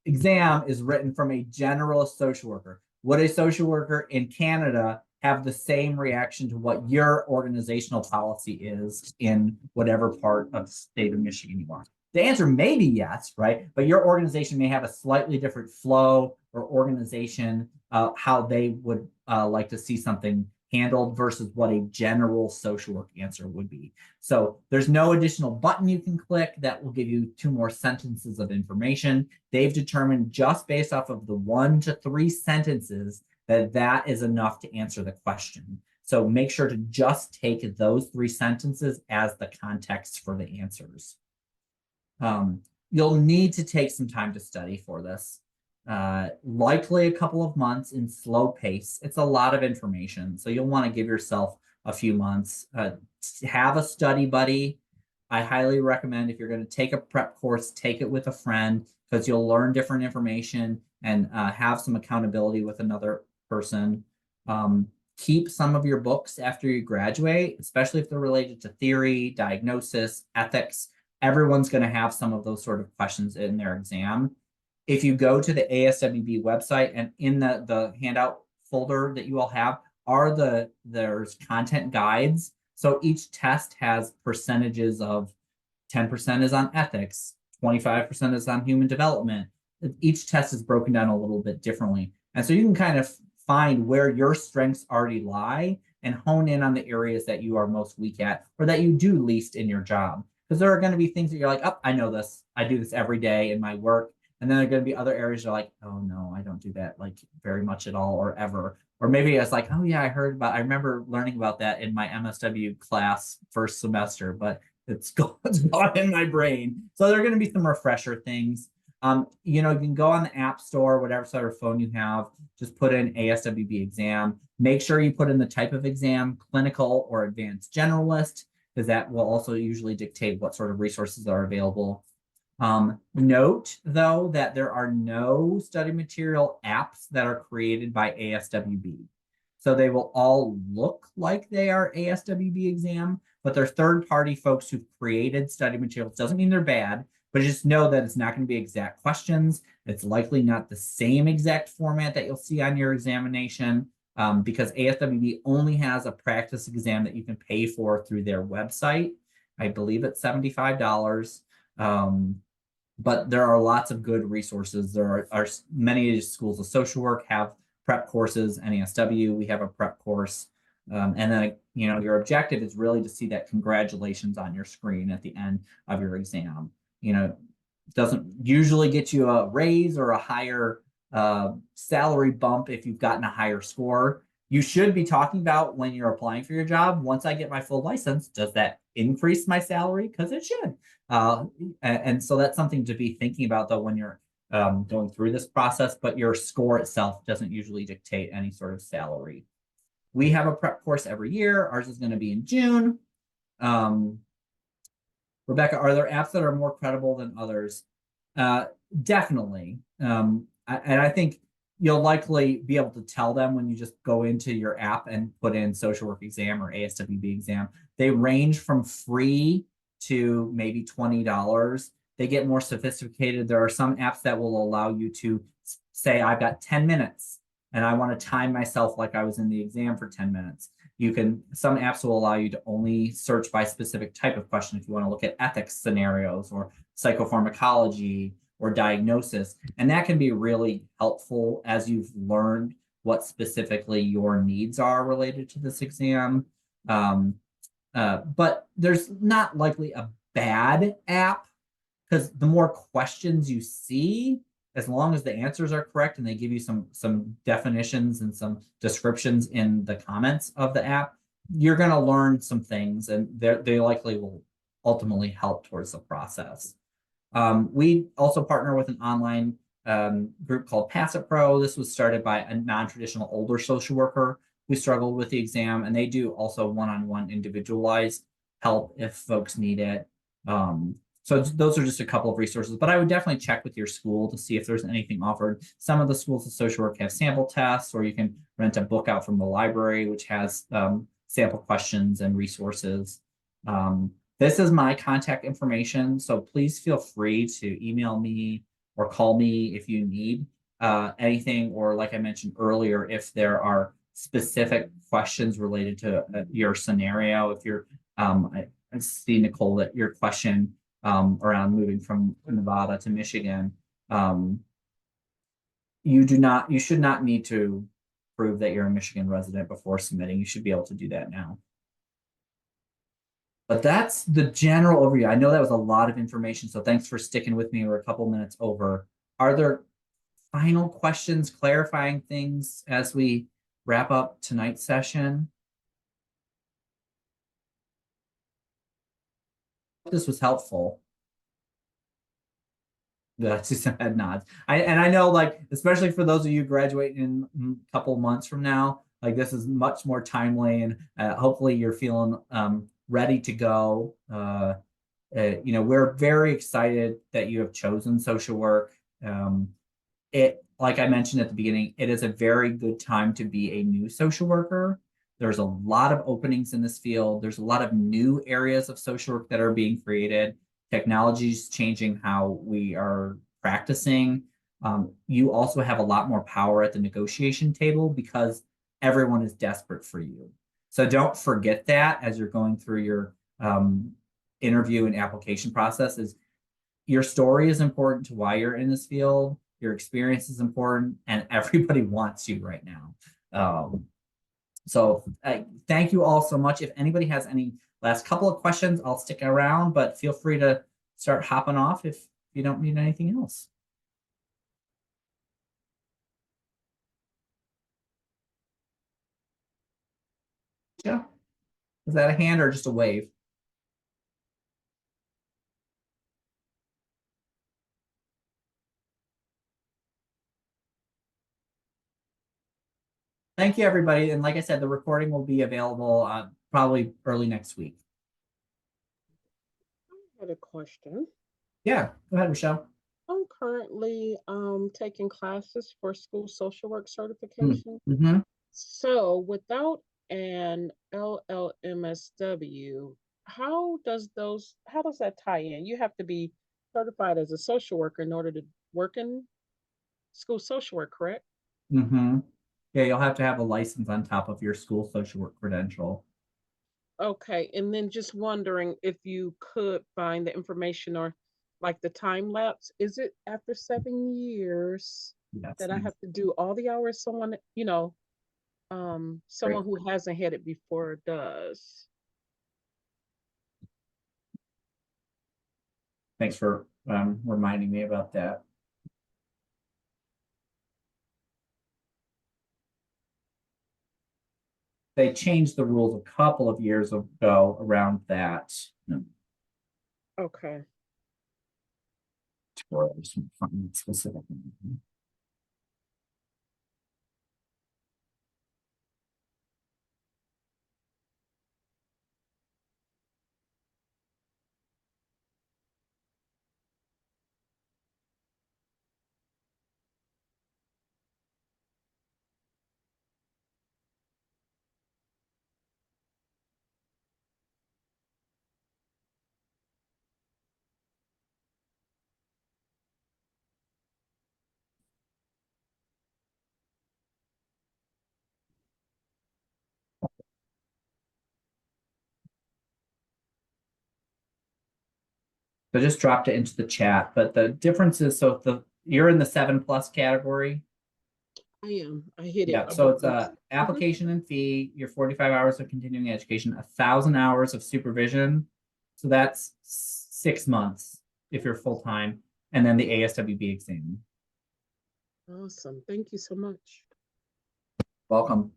S1: exam is written from a generalist social worker. Would a social worker in Canada have the same reaction to what your organizational policy is in whatever part of the state of Michigan you are? The answer may be yes, right? But your organization may have a slightly different flow or organization, how they would like to see something handled versus what a general social work answer would be. So there's no additional button you can click that will give you 2 more sentences of information. They've determined just based off of the 1 to 3 sentences that is enough to answer the question. So make sure to just take those 3 sentences as the context for the answers. You'll need to take some time to study for this. Likely a couple of months in slow pace. It's a lot of information, so you'll want to give yourself a few months. Have a study buddy. I highly recommend if you're going to take a prep course, take it with a friend because you'll learn different information and have some accountability with another person. Keep some of your books after you graduate, especially if they're related to theory, diagnosis, ethics. Everyone's going to have some of those sort of questions in their exam. If you go to the ASWB website and in the handout folder that you all have there's content guides. So each test has percentages of 10% is on ethics, 25% is on human development. Each test is broken down a little bit differently. And so you can kind of find where your strengths already lie and hone in on the areas that you are most weak at or that you do least in your job. Because there are going to be things that you're like, oh, I know this. I do this every day in my work. And then there are going to be other areas you're like, oh no, I don't do that like very much at all or ever. Or maybe it's like, oh yeah, I remember learning about that in my MSW class first semester, but it's gone in my brain. So there are going to be some refresher things. You know, you can go on the App Store, whatever sort of phone you have, just put in ASWB exam. Make sure you put in the type of exam, clinical or advanced generalist, because that will also usually dictate what sort of resources are available. Note, though, that there are no study material apps that are created by ASWB. So they will all look like they are ASWB exam, but they're third-party folks who've created study materials. Doesn't mean they're bad, but just know that it's not going to be exact questions. It's likely not the same exact format that you'll see on your examination, because ASWB only has a practice exam that you can pay for through their website. I believe it's $75. But there are lots of good resources. There are many schools of social work have prep courses. NASW, we have a prep course. And then, you know, your objective is really to see that congratulations on your screen at the end of your exam. You know, it doesn't usually get you a raise or a higher salary bump if you've gotten a higher score. You should be talking about when you're applying for your job, once I get my full license, does that increase my salary? Because it should. And so that's something to be thinking about, though, when you're going through this process, but your score itself doesn't usually dictate any sort of salary. We have a prep course every year. Ours is going to be in June. Rebecca, are there apps that are more credible than others? Definitely. And I think you'll likely be able to tell them when you just go into your app and put in social work exam or ASWB exam. They range from free to maybe $20. They get more sophisticated. There are some apps that will allow you to say, I've got 10 minutes and I want to time myself like I was in the exam for 10 minutes. Some apps will allow you to only search by specific type of question if you want to look at ethics scenarios or psychopharmacology or diagnosis. And that can be really helpful as you've learned what specifically your needs are related to this exam. But there's not likely a bad app, because the more questions you see, as long as the answers are correct and they give you some definitions and some descriptions in the comments of the app, you're going to learn some things, and they likely will ultimately help towards the process. We also partner with an online group called Pass It Pro. This was started by a non-traditional older social worker who struggled with the exam, and they do also one-on-one individualized help if folks need it. So those are just a couple of resources, but I would definitely check with your school to see if there's anything offered. Some of the schools of social work have sample tests, or you can rent a book out from the library, which has sample questions and resources. This is my contact information, so please feel free to email me or call me if you need anything, or like I mentioned earlier, if there are specific questions related to your scenario. If you're, I see, Nicole, that your question around moving from Nevada to Michigan, you should not need to prove that you're a Michigan resident before submitting. You should be able to do that now. But that's the general overview. I know that was a lot of information, so thanks for sticking with me. We're a couple minutes over. Are there final questions, clarifying things as we wrap up tonight's session? This was helpful. That's just some head nods. I know, like, especially for those of you graduating in a couple months from now, like, this is much more timely, and hopefully you're feeling ready to go. You know, we're very excited that you have chosen social work. Like I mentioned at the beginning, it is a very good time to be a new social worker. There's a lot of openings in this field. There's a lot of new areas of social work that are being created. Technology is changing how we are practicing. You also have a lot more power at the negotiation table because everyone is desperate for you. So don't forget that as you're going through your interview and application process. Is your story is important to why you're in this field. Your experience is important, and everybody wants you right now. So thank you all so much. If anybody has any last couple of questions, I'll stick around, but feel free to start hopping off if you don't need anything else. Yeah. Is that a hand or just a wave? Thank you, everybody. And like I said, the recording will be available probably early next week.
S6: I had a question.
S1: Yeah, go ahead, Michelle.
S6: I'm currently taking classes for school social work certification.
S1: Mm-hmm.
S6: So without an LLMSW, how does that tie in? You have to be certified as a social worker in order to work in school social work, correct?
S1: Mm-hmm. Yeah, you'll have to have a license on top of your school social work credential.
S6: Okay, and then just wondering if you could find the information or like the time lapse. Is it after 7 years
S1: Yes.
S6: that I have to do all the hours someone, someone who hasn't had it before does?
S1: Thanks for reminding me about that. They changed the rules a couple of years ago around that.
S6: Okay.
S1: For some specific. So just dropped it into the chat, but the difference is, so if you're in the 7+ category.
S6: I am. I hit it.
S1: Yeah, so it's a application and fee, your 45 hours of continuing education, 1,000 hours of supervision. So that's 6 months if you're full-time, and then the ASWB exam.
S6: Awesome. Thank you so much.
S1: Welcome.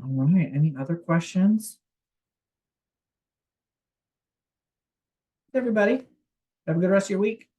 S1: All right, any other questions? Everybody, have a good rest of your week.